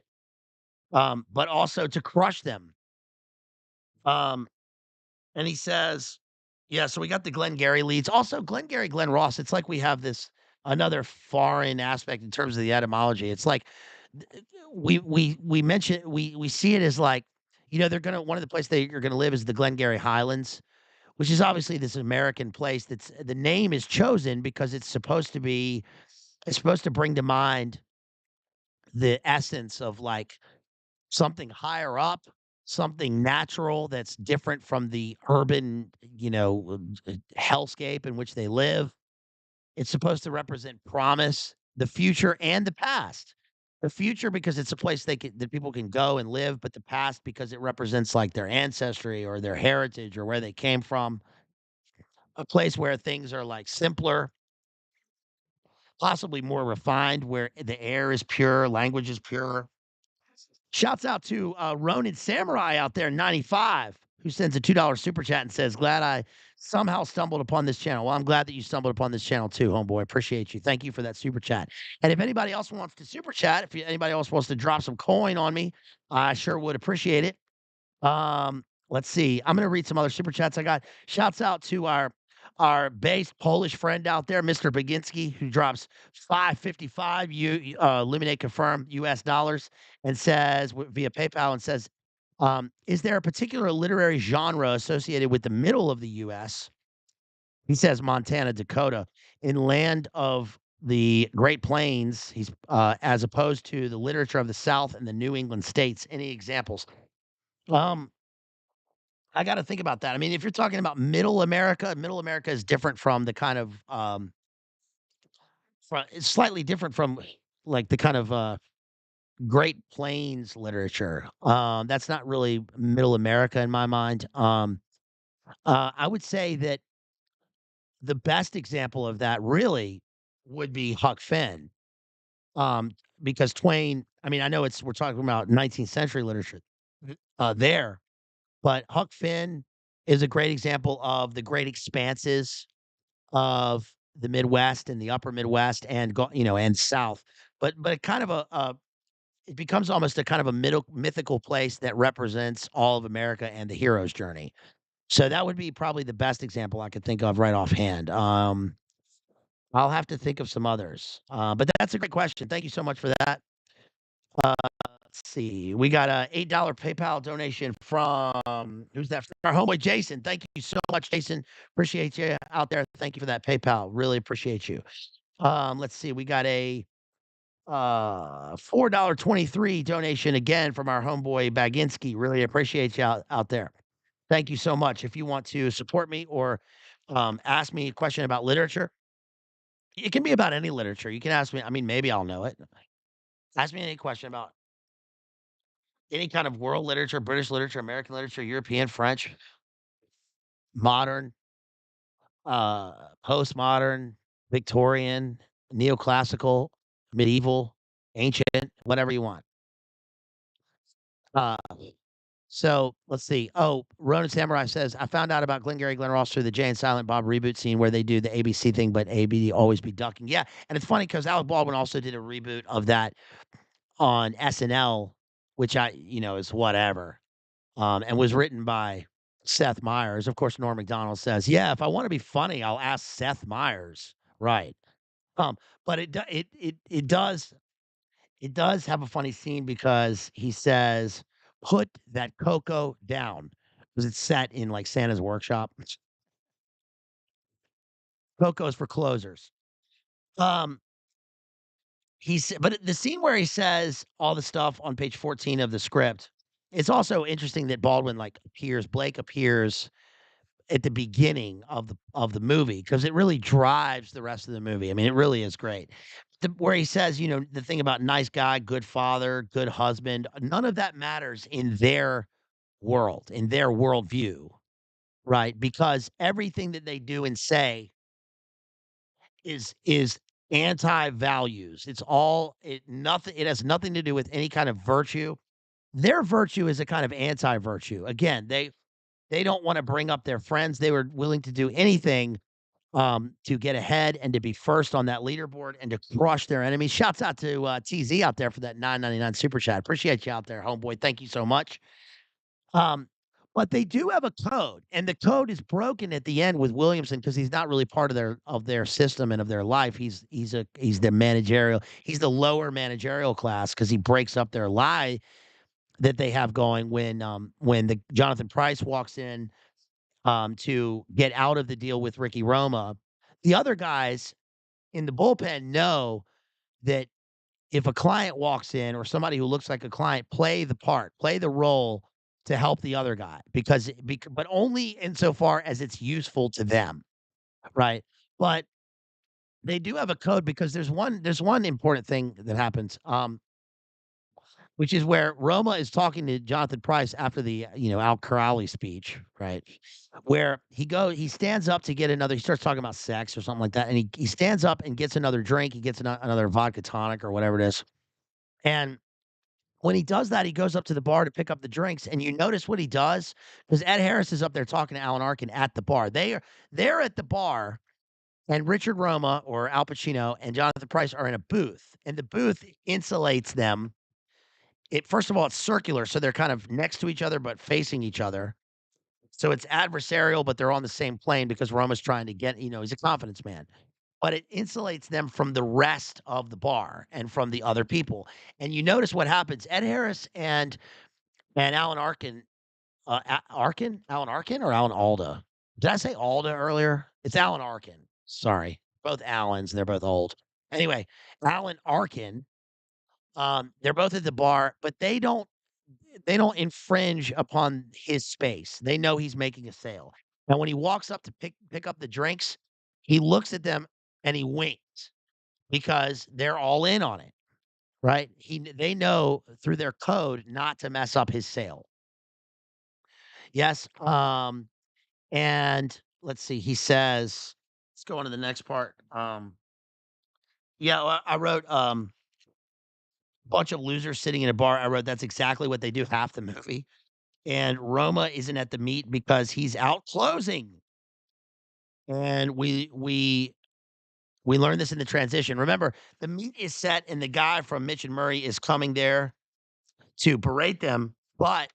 But also to crush them. Um, and he says, yeah, so we got the Glengarry leads. Also, Glengarry Glen Ross, it's like we have this another foreign aspect in terms of the etymology. It's like we mention we see it as like, they're gonna one of the places they you're gonna live is the Glengarry Highlands, which is obviously this American place that's the name is chosen because it's supposed to bring to mind the essence of like something higher up, something natural that's different from the urban, hellscape in which they live. It's supposed to represent promise, the future, and the past. The future because it's a place that people can go and live, but the past because it represents like their ancestry or their heritage or where they came from. A place where things are like simpler, possibly more refined, where the air is pure, language is pure. Shouts out to Ronin Samurai out there, 95, who sends a $2 super chat and says, glad I somehow stumbled upon this channel. Well, I'm glad that you stumbled upon this channel too, homeboy. Appreciate you. Thank you for that super chat. And if anybody else wants to super chat, anybody else wants to drop some coin on me, I sure would appreciate it. Let's see. I'm gonna read some other super chats I got. Shouts out to our base Polish friend out there, Mr. Baginski, who drops 555 Luminate confirm US dollars and says via PayPal and says, is there a particular literary genre associated with the middle of the US? He says Montana, Dakota, in land of the Great Plains, he's as opposed to the literature of the South and the New England states. Any examples? Um, I gotta think about that. I mean, if you're talking about middle America is different from the kind of, it's slightly different from, like, the kind of, Great Plains literature. That's not really middle America in my mind. I would say that the best example of that really would be Huck Finn, um, because Twain I mean, I know we're talking about 19th century literature, there, but Huck Finn is a great example of the great expanses of the Midwest and the upper Midwest and and South. But kind of it becomes almost a kind of a middle mythical place that represents all of America and the hero's journey. So that would be probably the best example I could think of right offhand. I'll have to think of some others. But that's a great question. Thank you so much for that. Uh, let's see. We got a $8 PayPal donation from who's that? Our homeboy Jason. Thank you so much, Jason. Appreciate you out there. Thank you for that PayPal. Really appreciate you. Let's see. We got a $4.23 donation again from our homeboy Baginski. Really appreciate you out there. Thank you so much. If you want to support me or ask me a question about literature, it can be about any literature. You can ask me. I mean, maybe I'll know it. Ask me any question about any kind of world literature, British literature, American literature, European, French, modern, postmodern, Victorian, neoclassical, medieval, ancient, whatever you want. Uh, so let's see. Oh, Ronan Samurai says, I found out about Glengarry Glen Ross through the Jay and Silent Bob reboot scene where they do the ABC thing, but AB always be ducking. Yeah. And it's funny because Alec Baldwin also did a reboot of that on SNL, which is whatever. And was written by Seth Meyers. Of course, Norm Macdonald says, "Yeah, if I want to be funny, I'll ask Seth Meyers." Right. Um, but it does have a funny scene because he says, "Put that cocoa down," because it's set in like Santa's workshop. Coco's for closers. Um, but the scene where he says all the stuff on page 14 of the script, it's also interesting that Blake appears at the beginning of the movie because it really drives the rest of the movie. I mean, it really is great. Where he says, the thing about nice guy, good father, good husband, none of that matters in their world, in their worldview, right? Because everything that they do and say is anti-values. It's all it nothing it has nothing to do with any kind of virtue. Their virtue is a kind of anti-virtue. Again, they don't wanna bring up their friends. They were willing to do anything, to get ahead and to be first on that leaderboard and to crush their enemies. Shouts out to, TZ out there for that 9.99 super chat. Appreciate you out there, homeboy. Thank you so much. Um, but they do have a code, and the code is broken at the end with Williamson because he's not really part of their system and of their life. He's the managerial. He's the lower managerial class because he breaks up their lie that they have going when the Jonathan Price walks in to get out of the deal with Ricky Roma. The other guys in the bullpen know that if a client walks in or somebody who looks like a client, play the part, play the role to help the other guy but only insofar as it's useful to them, right? But they do have a code because there's one important thing that happens, which is where Roma is talking to Jonathan Price after the Al Crowley speech, right? Where he stands up to get another. He starts talking about sex or something like that, and he stands up and gets another drink. He gets another vodka tonic or whatever it is, and when he does that, he goes up to the bar to pick up the drinks, and you notice what he does because Ed Harris is up there talking to Alan Arkin at the bar. They're at the bar, and Richard Roma or Al Pacino and Jonathan Price are in a booth, and the booth insulates them. It first of all, it's circular, so they're kind of next to each other but facing each other. So it's adversarial, but they're on the same plane because Roma's trying to he's a confidence man. But it insulates them from the rest of the bar and from the other people. And you notice what happens. Ed Harris and Alan Arkin, Alan Arkin or Alan Alda? Did I say Alda earlier? It's Alan Arkin. Sorry, both Allens. They're both old. Anyway, Alan Arkin. They're both at the bar, but they don't infringe upon his space. They know he's making a sale. And when he walks up to pick up the drinks, he looks at them and he winks because they're all in on it, right? They know through their code not to mess up his sale. Yes. And let's see, he says, let's go on to the next part. Yeah, well, I wrote bunch of losers sitting in a bar. I wrote that's exactly what they do half the movie. And Roma isn't at the meet because he's out closing. And we learned this in the transition. Remember, the meet is set and the guy from Mitch and Murray is coming there to berate them, but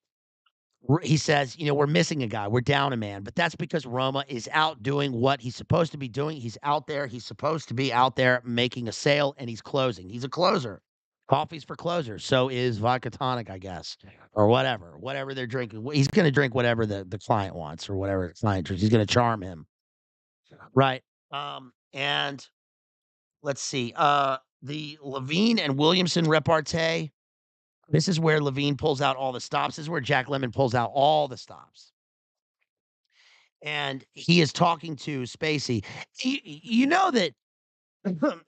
he says, we're missing a guy. We're down a man. But that's because Roma is out doing what he's supposed to be doing. He's out there. He's supposed to be out there making a sale and he's closing. He's a closer. Coffee's for closers. So is vodka tonic, I guess, or whatever they're drinking. He's going to drink whatever the client wants or whatever the client drinks. He's going to charm him. Right. And let's see. The Levine and Williamson repartee. This is where Levine pulls out all the stops. This is where Jack Lemmon pulls out all the stops. And he is talking to Spacey. You know that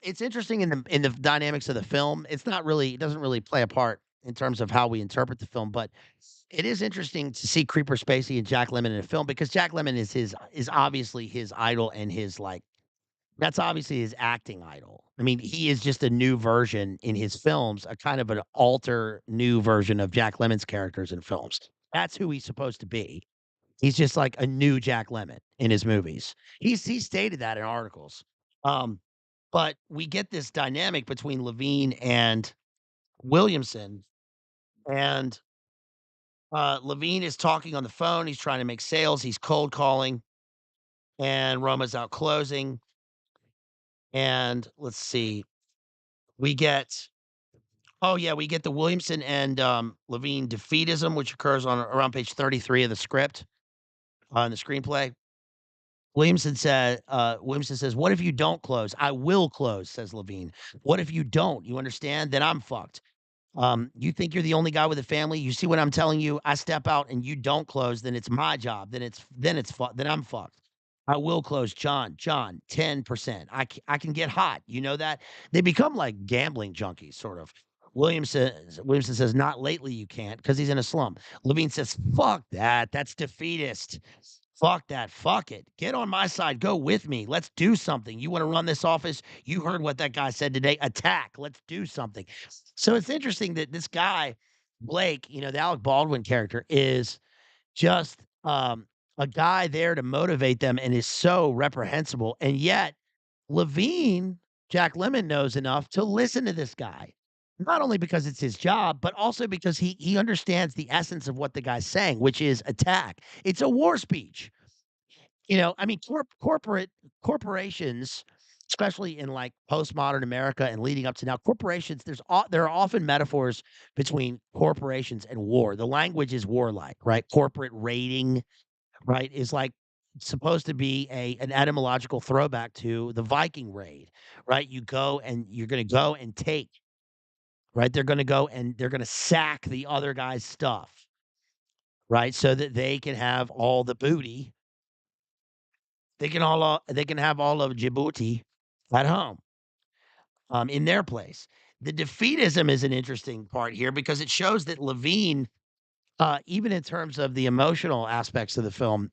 it's interesting in the dynamics of the film. It doesn't really play a part in terms of how we interpret the film, but it is interesting to see Creeper Spacey and Jack Lemmon in a film because Jack Lemmon is obviously his idol and his like that's obviously his acting idol. I mean, he is just a new version in his films, a kind of an alter new version of Jack Lemmon's characters in films. That's who he's supposed to be. He's just like a new Jack Lemmon in his movies. He stated that in articles. Um, but we get this dynamic between Levine and Williamson, and Levine is talking on the phone. He's trying to make sales. He's cold calling, and Roma's out closing. And let's see, we get oh yeah, we get the Williamson and Levine defeatism, which occurs on around page 33 of the script in the screenplay. Williamson says, "What if you don't close? I will close," says Levine. "What if you don't? You understand? Then I'm fucked. You think you're the only guy with a family? You see what I'm telling you? I step out and you don't close, then it's my job. Then I'm fucked. I will close, John, 10%. I can get hot. You know that? They become like gambling junkies, sort of. Williamson says, "Not lately, you can't," because he's in a slump. Levine says, "Fuck that. That's defeatist." Fuck that. Fuck it. Get on my side. Go with me. Let's do something. You want to run this office? You heard what that guy said today. Attack. Let's do something. So it's interesting that this guy, Blake, the Alec Baldwin character, is just a guy there to motivate them and is so reprehensible. And yet, Levine, Jack Lemmon knows enough to listen to this guy. Not only because it's his job, but also because he understands the essence of what the guy's saying, which is attack. It's a war speech. I mean, corporations, especially in like postmodern America and leading up to now, corporations, there are often metaphors between corporations and war. The language is warlike, right? Corporate raiding, right, is like supposed to be an etymological throwback to the Viking raid, right? You go and you're going to go and take, right? They're going to go and they're going to sack the other guy's stuff, right? So that they can have all the booty. They can have all of Djibouti at home, in their place. The defeatism is an interesting part here because it shows that Levine, even in terms of the emotional aspects of the film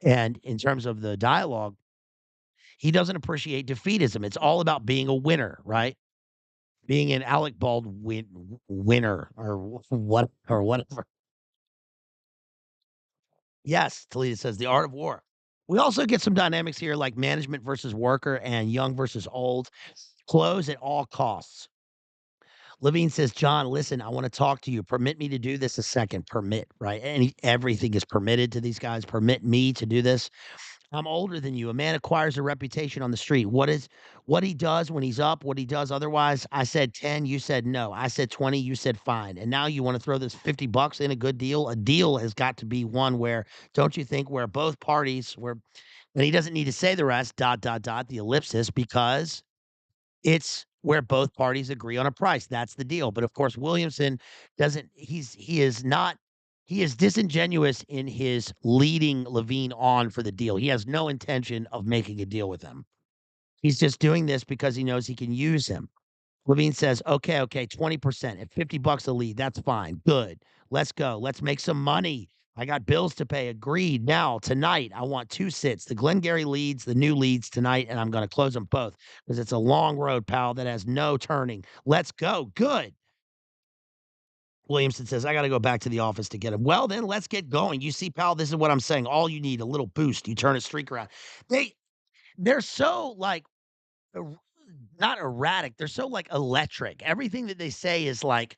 and in terms of the dialogue, he doesn't appreciate defeatism. It's all about being a winner, right? Being an Alec Baldwin winner or whatever. Yes, Talita says the art of war. We also get some dynamics here like management versus worker and young versus old. Close at all costs. Levine says, John, listen, I want to talk to you. Permit me to do this a second. Permit, right? And everything is permitted to these guys. Permit me to do this. I'm older than you. A man acquires a reputation on the street. What he does when he's up, what he does otherwise? I said 10, you said no. I said 20, you said fine. And now you want to throw this 50 bucks in a good deal? A deal has got to be one where, don't you think, where both parties where and he doesn't need to say the rest, dot, dot, dot, the ellipsis, because it's where both parties agree on a price. That's the deal. But of course, Williamson doesn't he is not he is disingenuous in his leading Levine on for the deal. He has no intention of making a deal with him. He's just doing this because he knows he can use him. Levine says, okay, okay, 20% at 50 bucks a lead. That's fine. Good. Let's go. Let's make some money. I got bills to pay. Agreed. Now, tonight, I want two sits the Glengarry leads, the new leads tonight, and I'm going to close them both because it's a long road, pal, that has no turning. Let's go. Good. Williamson says, I got to go back to the office to get him. Well, then let's get going. You see, pal, this is what I'm saying. All you need, a little boost. You turn a streak around. They, they're so like, er not erratic, they're so, like, electric. Everything that they say is like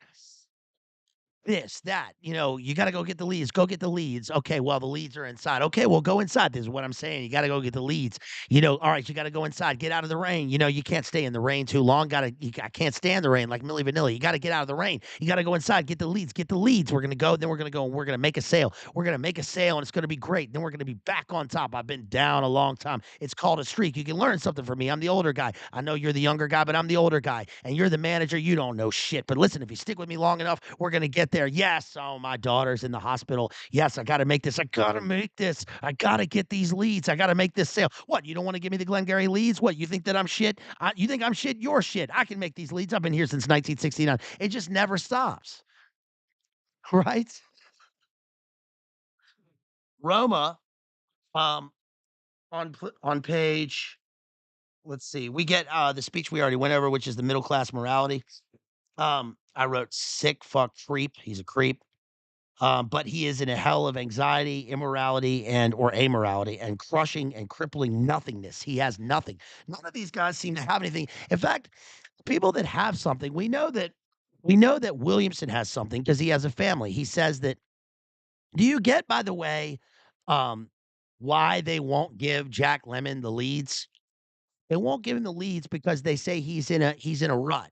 this, that, you gotta go get the leads, go get the leads. Okay, well, the leads are inside. Okay, well, go inside. This is what I'm saying. You gotta go get the leads. All right, you gotta go inside, get out of the rain. You can't stay in the rain too long. I can't stand the rain like Milli Vanilli. You gotta get out of the rain. You gotta go inside, get the leads, get the leads. We're gonna go, then we're gonna go and we're gonna make a sale. We're gonna make a sale and it's gonna be great. Then we're gonna be back on top. I've been down a long time. It's called a streak. You can learn something from me. I'm the older guy. I know you're the younger guy, but I'm the older guy. And you're the manager. You don't know shit. But listen, if you stick with me long enough, we're gonna get there. Yes. Oh, my daughter's in the hospital. Yes, I gotta make this. I gotta make this. I gotta get these leads. I gotta make this sale. What? You don't want to give me the Glengarry leads? What? You think that I'm shit? You think I'm shit? You're shit. I can make these leads. I've been here since 1969. It just never stops. Right? Roma, um, on page, let's see, we get the speech we already went over, which is the middle class morality. I wrote sick fuck creep. He's a creep. But he is in a hell of anxiety, immorality, and or amorality, and crushing and crippling nothingness. He has nothing. None of these guys seem to have anything. In fact, people that have something, we know that Williamson has something because he has a family. He says that. Do you get, by the way, um, why they won't give Jack Lemmon the leads? They won't give him the leads because they say he's in a rut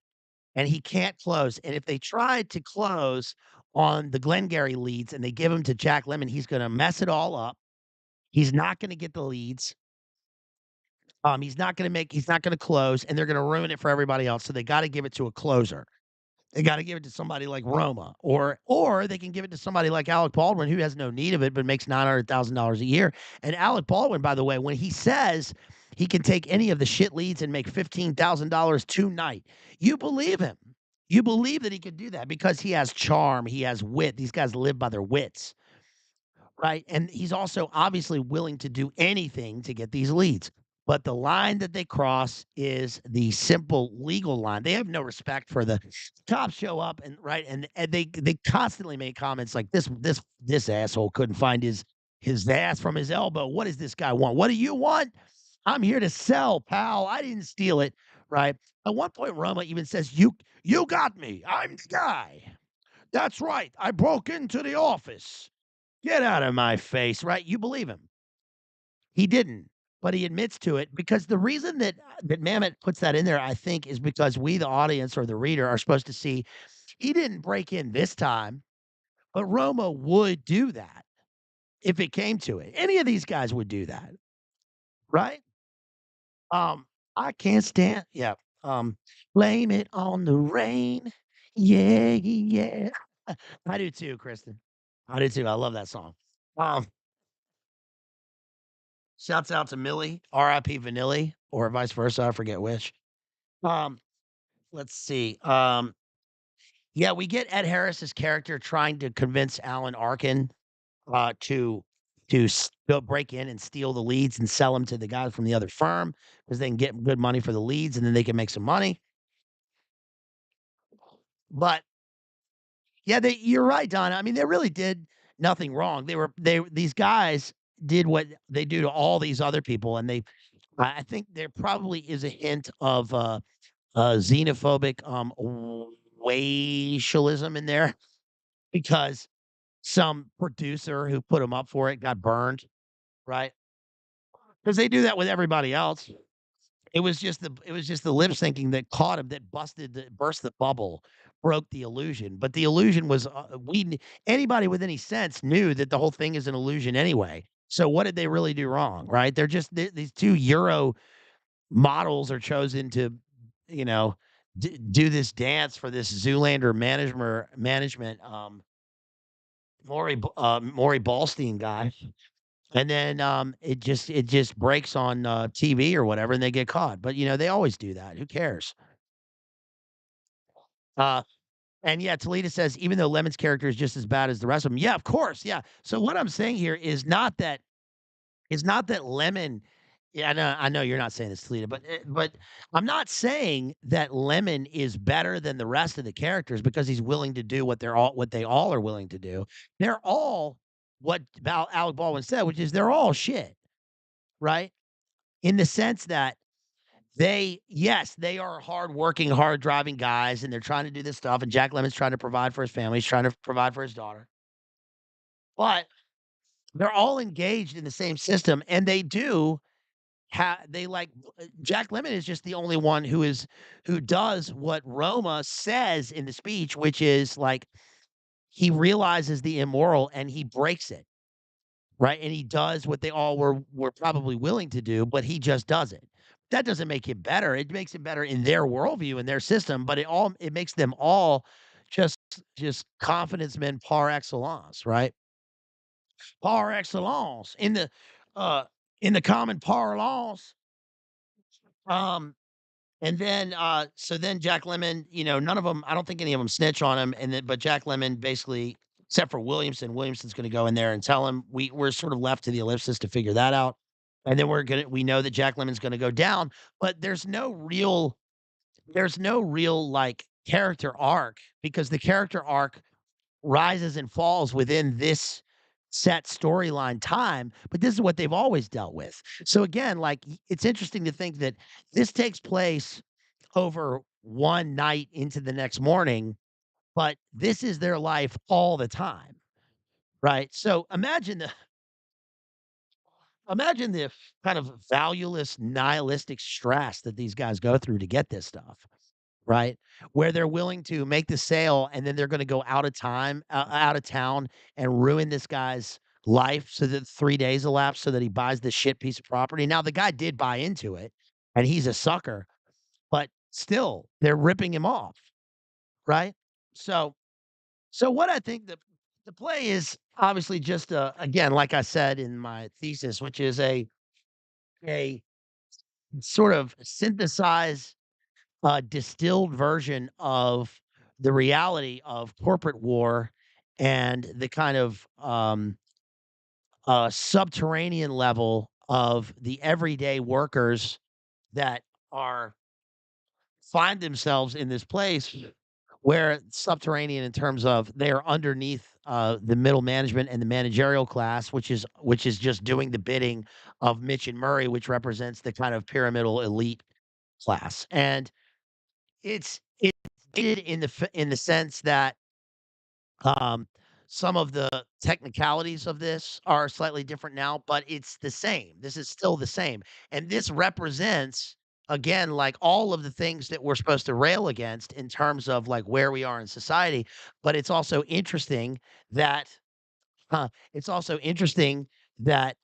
and he can't close. And if they try to close on the Glengarry leads and they give them to Jack Lemmon, he's going to mess it all up. He's not going to get the leads. He's not going to close and they're going to ruin it for everybody else. So they got to give it to a closer. They got to give it to somebody like Roma, or they can give it to somebody like Alec Baldwin, who has no need of it, but makes $900,000 a year. And Alec Baldwin, by the way, when he says he can take any of the shit leads and make $15,000 tonight, you believe him. You believe that he could do that because he has charm, he has wit. These guys live by their wits, right? And he's also obviously willing to do anything to get these leads. But the line that they cross is the simple legal line. They have no respect for the cops show up and right and they constantly make comments like this asshole couldn't find his ass from his elbow. What does this guy want? What do you want? I'm here to sell, pal. I didn't steal it, right? At one point, Roma even says, You got me. I'm the guy. That's right. I broke into the office. Get out of my face, right? You believe him. He didn't, but he admits to it because the reason that Mamet puts that in there, I think, is because we, the audience or the reader, are supposed to see he didn't break in this time, but Roma would do that if it came to it. Any of these guys would do that, right? Um, I can't stand yeah, blame it on the rain. Yeah, yeah. I do too, Kristen. I do too. I love that song. Um, Shouts out to Millie, RIP Vanilli, or vice versa, I forget which. Um, let's see. Yeah, we get Ed Harris's character trying to convince Alan Arkin to go break in and steal the leads and sell them to the guys from the other firm because they can get good money for the leads and then they can make some money. But yeah, you're right, Donna. I mean, they really did nothing wrong. These guys did what they do to all these other people, and I think there probably is a hint of xenophobic racialism in there because some producer who put them up for it got burned, right? Because they do that with everybody else. It was just the lip syncing that caught him that burst the bubble, broke the illusion. But the illusion was anybody with any sense knew that the whole thing is an illusion anyway. So what did they really do wrong, right? These two Euro models are chosen to, you know, do this dance for this Zoolander management Maury Ballstein guy. And then, it just breaks on, TV or whatever, and they get caught, but, they always do that, who cares? Uh, and yeah, Talita says, "Even though Lemon's character is just as bad as the rest of them." Yeah, of course, yeah. So what I'm saying here is not that Lemon yeah, I know you're not saying this, Talita, but I'm not saying that Lemon is better than the rest of the characters because he's willing to do what they all are willing to do. They're all what Alec Baldwin said, which is they're all shit, right? In the sense that yes, they are hardworking, hard driving guys, and they're trying to do this stuff. And Jack Lemon's trying to provide for his family. He's trying to provide for his daughter. But they're all engaged in the same system, and they do have they like Jack Lemon is just the only one who does what Roma says in the speech, which is like he realizes the immoral and he breaks it. Right, and he does what they all were probably willing to do, but he just does it. That doesn't make him better, it makes him better in their worldview and their system, but it makes them all just just confidence men par excellence, right? Par excellence uh, in the common parlance, um and then, so then Jack Lemmon, none of them I don't think any of them snitch on him, and then but Jack Lemmon basically except for Williamson's gonna go in there and tell him we're sort of left to the ellipsis to figure that out, and then we know that Jack Lemmon's gonna go down, but there's no real, like, character arc because the character arc rises and falls within this set storyline time, but this is what they've always dealt with. So again, like, it's interesting to think that this takes place over one night into the next morning, but this is their life all the time, right? So imagine the kind of valueless, nihilistic stress that these guys go through to get this stuff, right? Where they're willing to make the sale and then they're going to go out of town and ruin this guy's life so that 3 days elapse so that he buys this shit piece of property. Now the guy did buy into it and he's a sucker, but still they're ripping him off. Right? So what I think the play is obviously just, again, like I said in my thesis, which is a sort of synthesized, distilled version of the reality of corporate war and the kind of, subterranean level of the everyday workers that are find themselves in this place where subterranean in terms of they're underneath the middle management and the managerial class, which is just doing the bidding of Mitch and Murray, which represents the kind of pyramidal elite class. And it's dated in the sense that um, some of the technicalities of this are slightly different now, but it's the same. This is still the same. And this represents, again, like all of the things that we're supposed to rail against in terms of like where we are in society. But it's also interesting that, it's also interesting that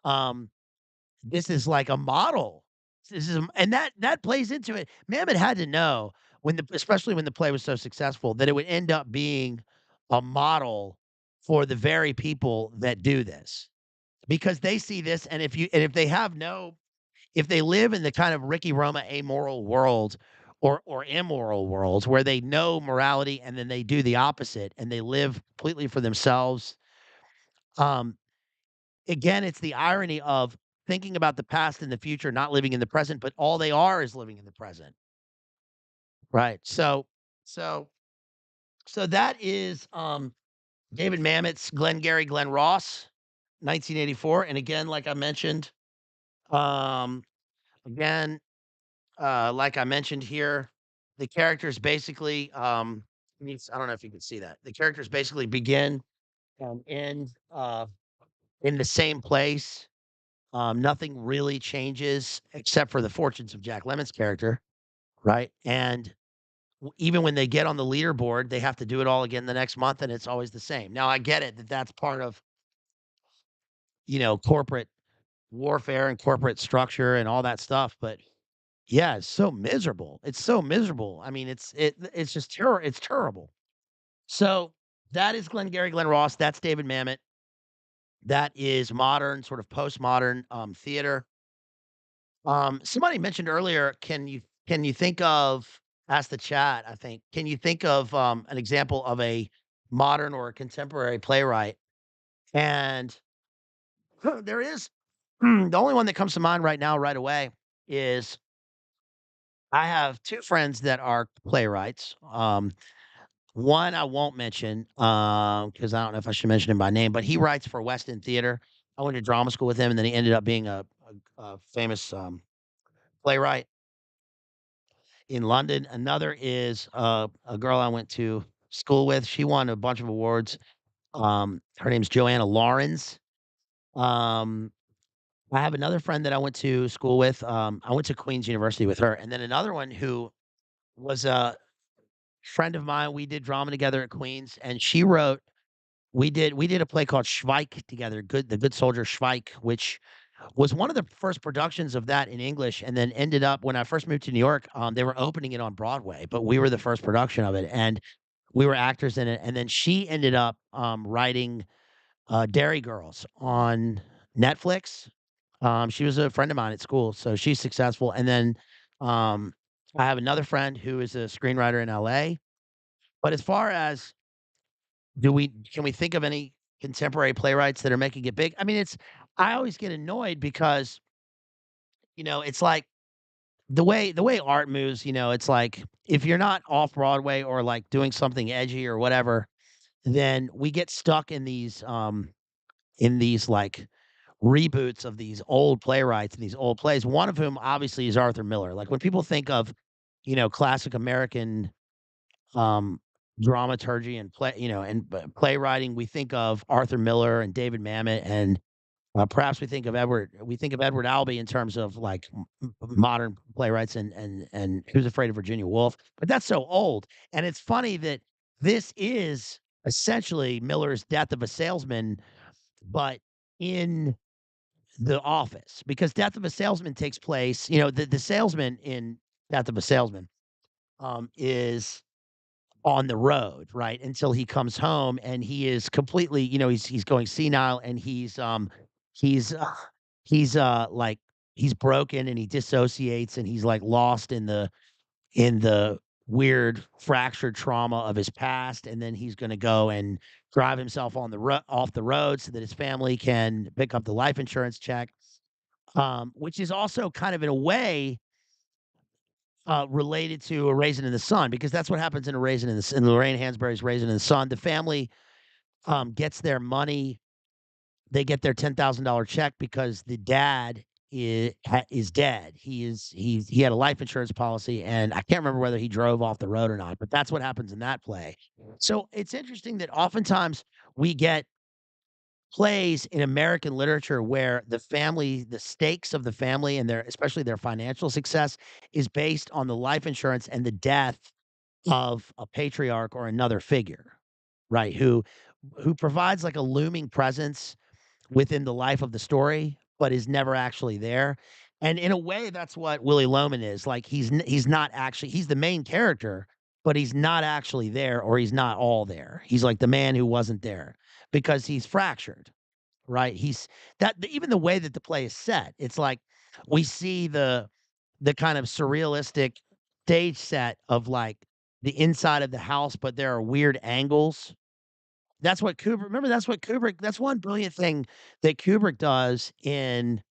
this is like a model. This is and that plays into it. Mamet had to know when the especially when the play was so successful that it would end up being a model for the very people that do this. Because they see this and if they have no if they live in the kind of Ricky Roma amoral world or immoral world where they know morality and then they do the opposite and they live completely for themselves, um, again, it's the irony of thinking about the past and the future, not living in the present, but all they are is living in the present. Right. So so that is David Mamet's Glengarry Glen Ross, 1984. And again, like I mentioned, um again, like I mentioned here, the characters basically I don't know if you can see that. The characters basically begin and end in the same place. Nothing really changes except for the fortunes of Jack Lemmon's character, right? And even when they get on the leaderboard, they have to do it all again the next month, and it's always the same. Now, I get it that that's part of corporate warfare and corporate structure and all that stuff, but yeah, it's so miserable. It's so miserable. I mean, it's just terror. It's terrible. So that is Glengarry Glen Ross. That's David Mamet. That is modern, sort of postmodern theater. Somebody mentioned earlier, can you think of ask the chat, I think. Can you think of an example of a modern or a contemporary playwright? And there is the only one that comes to mind right now, right away, is I have two friends that are playwrights. One I won't mention because I don't know if I should mention him by name, but he writes for West End Theater. I went to drama school with him, and then he ended up being a famous playwright in London. Another is, a girl I went to school with. She won a bunch of awards. Her name's Joanna Lawrence. Um, I have another friend that I went to school with. I went to Queen's University with her, and then another one who was a friend of mine. We did drama together at Queen's, and she wrote. We did a play called Schweik together. The Good Soldier Schweik, which was one of the first productions of that in English, and then ended up when I first moved to New York, they were opening it on Broadway, but we were the first production of it, and we were actors in it, and then she ended up, writing, Dairy Girls on Netflix. She was a friend of mine at school, so she's successful, and then, um, I have another friend who is a screenwriter in LA, but as far as do we can we think of any contemporary playwrights that are making it big? I mean, I always get annoyed because it's like the way art moves, it's like if you're not off Broadway or like doing something edgy or whatever, then we get stuck in these like reboots of these old playwrights and these old plays. One of whom obviously is Arthur Miller. Like when people think of, classic American um dramaturgy and playwriting, we think of Arthur Miller and David Mamet and perhaps we think of Edward Albee in terms of, like, modern playwrights and Who's Afraid of Virginia Woolf, but that's so old, and it's funny that this is essentially Miller's Death of a Salesman, but in the office, because Death of a Salesman takes place the salesman in Death of a Salesman, is on the road, right, until he comes home, and he is completely he's going senile, and he's, he's, like he's broken, and he dissociates, and he's, like, lost in the weird fractured trauma of his past, and then he's gonna go and drive himself on the off the road so that his family can pick up the life insurance check, which is also kind of in a way related to A Raisin in the Sun, because that's what happens in A Raisin in the in Lorraine Hansberry's Raisin in the Sun. The family gets their money. They get their $10,000 check because the dad is dead. He had a life insurance policy, and I can't remember whether he drove off the road or not. But that's what happens in that play. So it's interesting that oftentimes we get plays in American literature where the stakes of the family and their especially their financial success is based on the life insurance and the death of a patriarch or another figure, right? Who provides like a looming presence within the life of the story, but is never actually there. And in a way, that's what Willie Loman is. Like he's not actually he's the main character, but he's not actually there, or he's not all there. He's like the man who wasn't there because he's fractured, right? He's even the way that the play is set, it's like we see the kind of surrealistic stage set of like the inside of the house, but there are weird angles. That's what Kubrick remember, that's what Kubrick that's one brilliant thing that Kubrick does in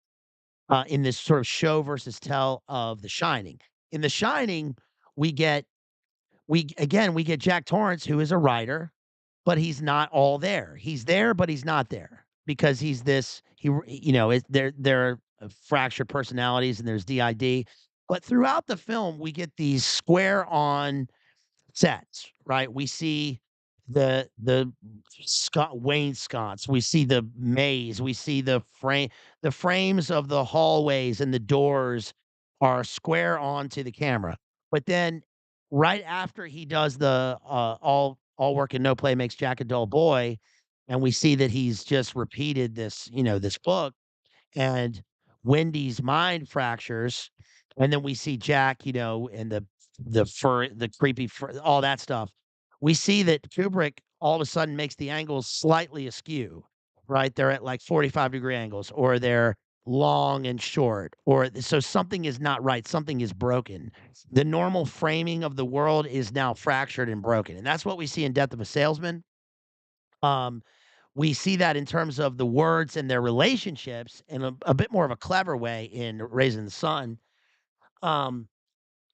this sort of show versus tell of The Shining. In The Shining, we get we get Jack Torrance, who is a writer, but he's not all there. He's there, but he's not there because he's this there are fractured personalities and there's DID. But throughout the film, we get these square on sets, right? We see the wainscots, we see the maze, we see the frames of the hallways and the doors are square onto the camera. But then right after he does the all work and no play makes Jack a dull boy, and we see that he's just repeated this, this book, and Wendy's mind fractures, and then we see Jack, and the creepy fur, all that stuff. We see that Kubrick all of a sudden makes the angles slightly askew, right? They're at like 45-degree angles, or they're long and short, or so something is not right, something is broken. The normal framing of the world is now fractured and broken. And that's what we see in Death of a Salesman. Um, we see that in terms of the words and their relationships in a bit more of a clever way in Raising the Sun. Um,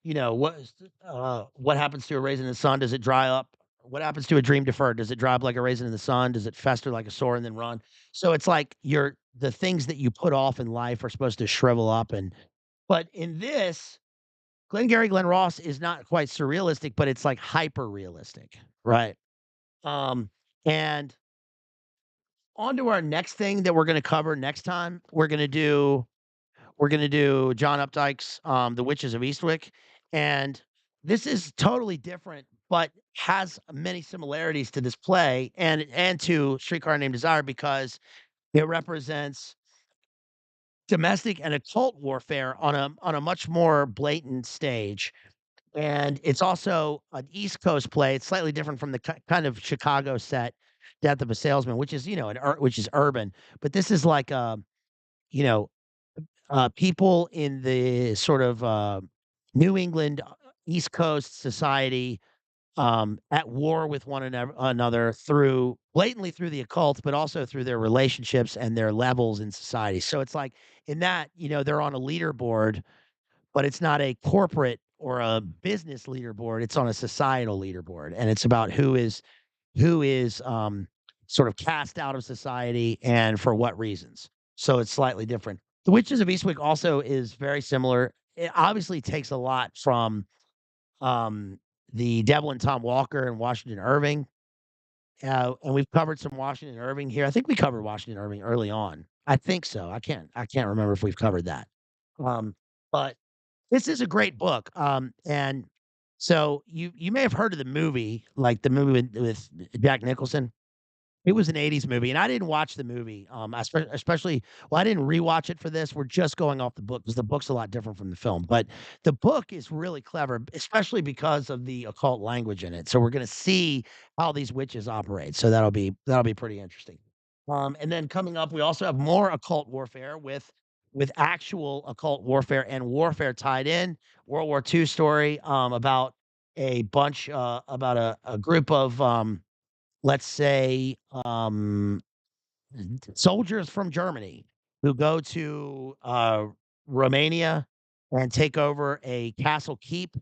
what happens to a raisin in the sun? Does it dry up? What happens to a dream deferred? Does it dry up like a raisin in the sun? Does it fester like a sore and then run? So it's like the things that you put off in life are supposed to shrivel up. But in this, Glengarry Glen Ross is not quite surrealistic, but it's like hyper realistic, right? Um, and on to our next thing that we're going to cover next time. We're gonna do John Updike's The Witches of Eastwick, and this is totally different, but has many similarities to this play and to Streetcar Named Desire because it represents domestic and occult warfare on a much more blatant stage. And it's also an East Coast play. It's slightly different from the kind of Chicago set Death of a Salesman, which is which is urban, but this is like you know people in the sort of New England East Coast society at war with one another through blatantly through the occult, but also through their relationships and their levels in society. So it's like in that, they're on a leaderboard, but it's not a corporate or a business leaderboard. It's on a societal leaderboard. And it's about who is sort of cast out of society and for what reasons. So it's slightly different. The Witches of Eastwick also is very similar. It obviously takes a lot from the Devil and Tom Walker and Washington Irving. And we've covered some Washington Irving here. I think we covered Washington Irving early on. I think so. I can't remember if we've covered that. But this is a great book. And so you may have heard of the movie, like the movie with Jack Nicholson. It was an '80s movie, and I didn't watch the movie, especially I didn't rewatch it for this. We're just going off the book because the book's a lot different from the film, but the book is really clever, especially because of the occult language in it. So we're gonna see how these witches operate. So that'll be pretty interesting. And then coming up, we also have more occult warfare with actual occult warfare and warfare tied in. World War II story, about a bunch, about a group of, let's say, soldiers from Germany who go to Romania and take over a castle keep.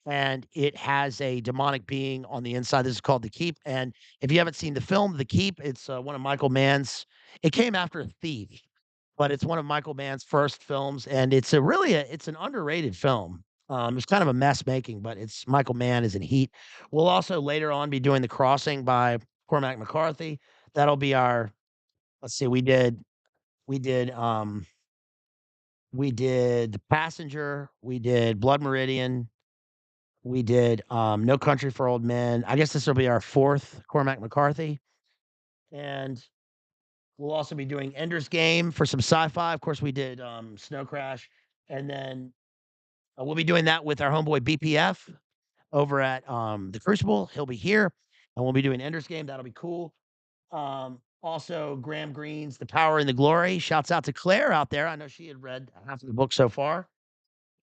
And it has a demonic being on the inside. This is called the Keep. And if you haven't seen the film, The Keep, it's one of Michael Mann's. It came after Thief, but it's one of Michael Mann's first films, and it's a really it's an underrated film. It's kind of a mess making, but it's Michael Mann is in heat. We'll also later on be doing The Crossing by Cormac McCarthy. That'll be our let's see, we did we did The Passenger, we did Blood Meridian, we did No Country for Old Men. I guess this will be our fourth Cormac McCarthy. And we'll also be doing Ender's Game for some sci-fi. Of course, we did Snow Crash. And then we'll be doing that with our homeboy BPF over at the Crucible. He'll be here. And we'll be doing Ender's Game. That'll be cool. Also, Graham Greene's The Power and the Glory. Shouts out to Claire out there. I know she had read half of the book so far.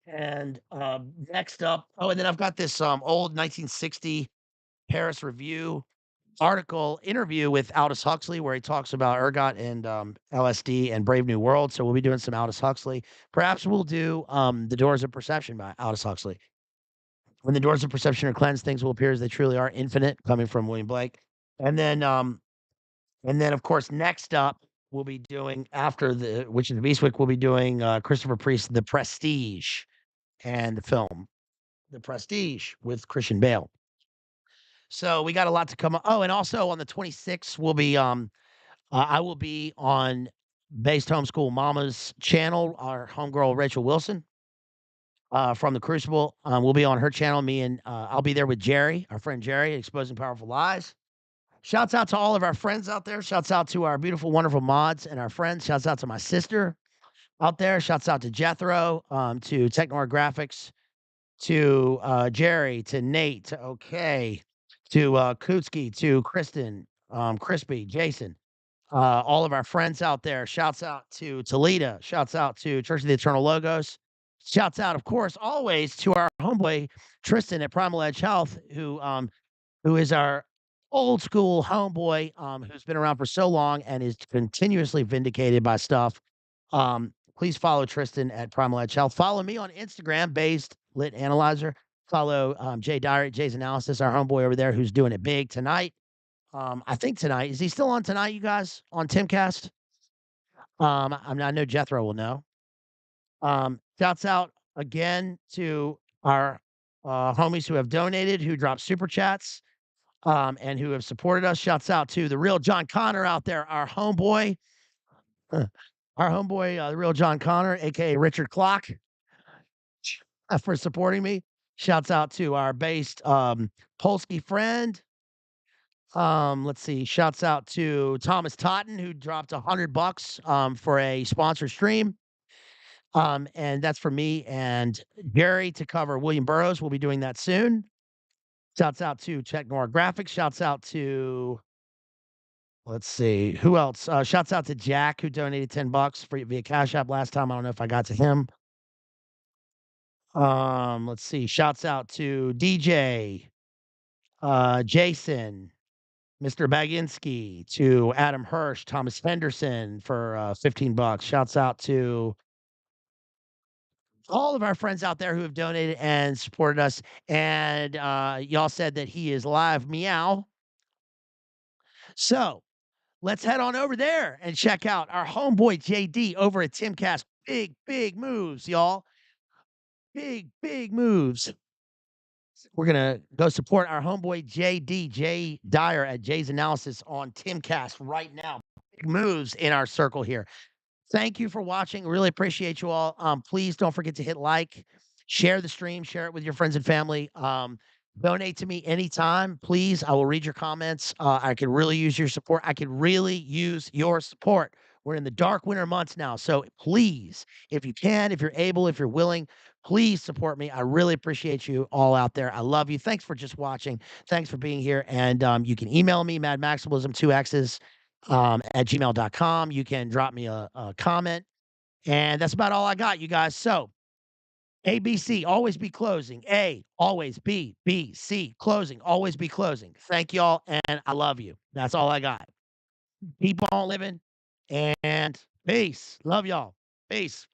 And next up, oh, and then I've got this old 1960 Paris Review article interview with Aldous Huxley where he talks about ergot and LSD and Brave New World. So we'll be doing some Aldous Huxley. Perhaps we'll do The Doors of Perception by Aldous Huxley. When the doors of perception are cleansed, things will appear as they truly are, infinite, coming from William Blake. And then, of course, next up, we'll be doing after the which is the Beastwick, we'll be doing Christopher Priest, The Prestige, and the film, The Prestige, with Christian Bale. So we got a lot to come. Oh, and also on the 26th, we'll be I will be on Based Homeschool Mama's channel. Our homegirl Rachel Wilson from the Crucible. We'll be on her channel. Me and I'll be there with Jerry, our friend Jerry, exposing powerful lies. Shouts out to all of our friends out there. Shouts out to our beautiful, wonderful mods and our friends. Shouts out to my sister out there. Shouts out to Jethro, to Technor Graphics, to Jerry, to Nate, to OK, to Kutsky, to Kristen, Crispy, Jason, all of our friends out there. Shouts out to Toledo. Shouts out to Church of the Eternal Logos. Shouts out, of course, always to our homeboy Tristan at Primal Edge Health, who is our old school homeboy, who's been around for so long and is continuously vindicated by stuff. Please follow Tristan at Primal Edge Health. Follow me on Instagram, Based Lit Analyzer. Follow Jay Dyer, Jay's Analysis, our homeboy over there who's doing it big tonight. I think tonight. Is he still on tonight, you guys, on Timcast? I know Jethro will know. Shouts out again to our homies who have donated, who dropped super chats, and who have supported us. Shouts out to the real John Connor out there, our homeboy, the real John Connor, aka Richard Clock, for supporting me. Shouts out to our based Polsky friend. Let's see. Shouts out to Thomas Totten, who dropped $100 for a sponsored stream. And that's for me and Gary to cover William Burroughs. We'll be doing that soon. Shouts out to Technor Graphics. Shouts out to, let's see, who else? Shouts out to Jack, who donated $10 for via Cash App last time. I don't know if I got to him. Let's see. Shouts out to DJ, Jason, Mr. Baginski, to Adam Hirsch, Thomas Henderson for $15. Shouts out to all of our friends out there who have donated and supported us. And y'all said that he is live. Meow. So let's head on over there and check out our homeboy JD over at Timcast. Big, big moves, y'all. Big, big moves. We're going to go support our homeboy JD, Jay Dyer at Jay's Analysis on Timcast right now. Big moves in our circle here. Thank you for watching. Really appreciate you all. Please don't forget to hit like, share the stream, share it with your friends and family. Donate to me anytime, please. I will read your comments. I could really use your support. I could really use your support. We're in the dark winter months now. So please, if you can, if you're able, if you're willing, please support me. I really appreciate you all out there. I love you. Thanks for just watching. Thanks for being here. And you can email me, madmaximalism, 2x's, at gmail.com. You can drop me a comment. And that's about all I got, you guys. So ABC, always be closing. A, always B, B, C, closing, always be closing. Thank y'all, and I love you. That's all I got. Keep on living, and peace. Love y'all. Peace.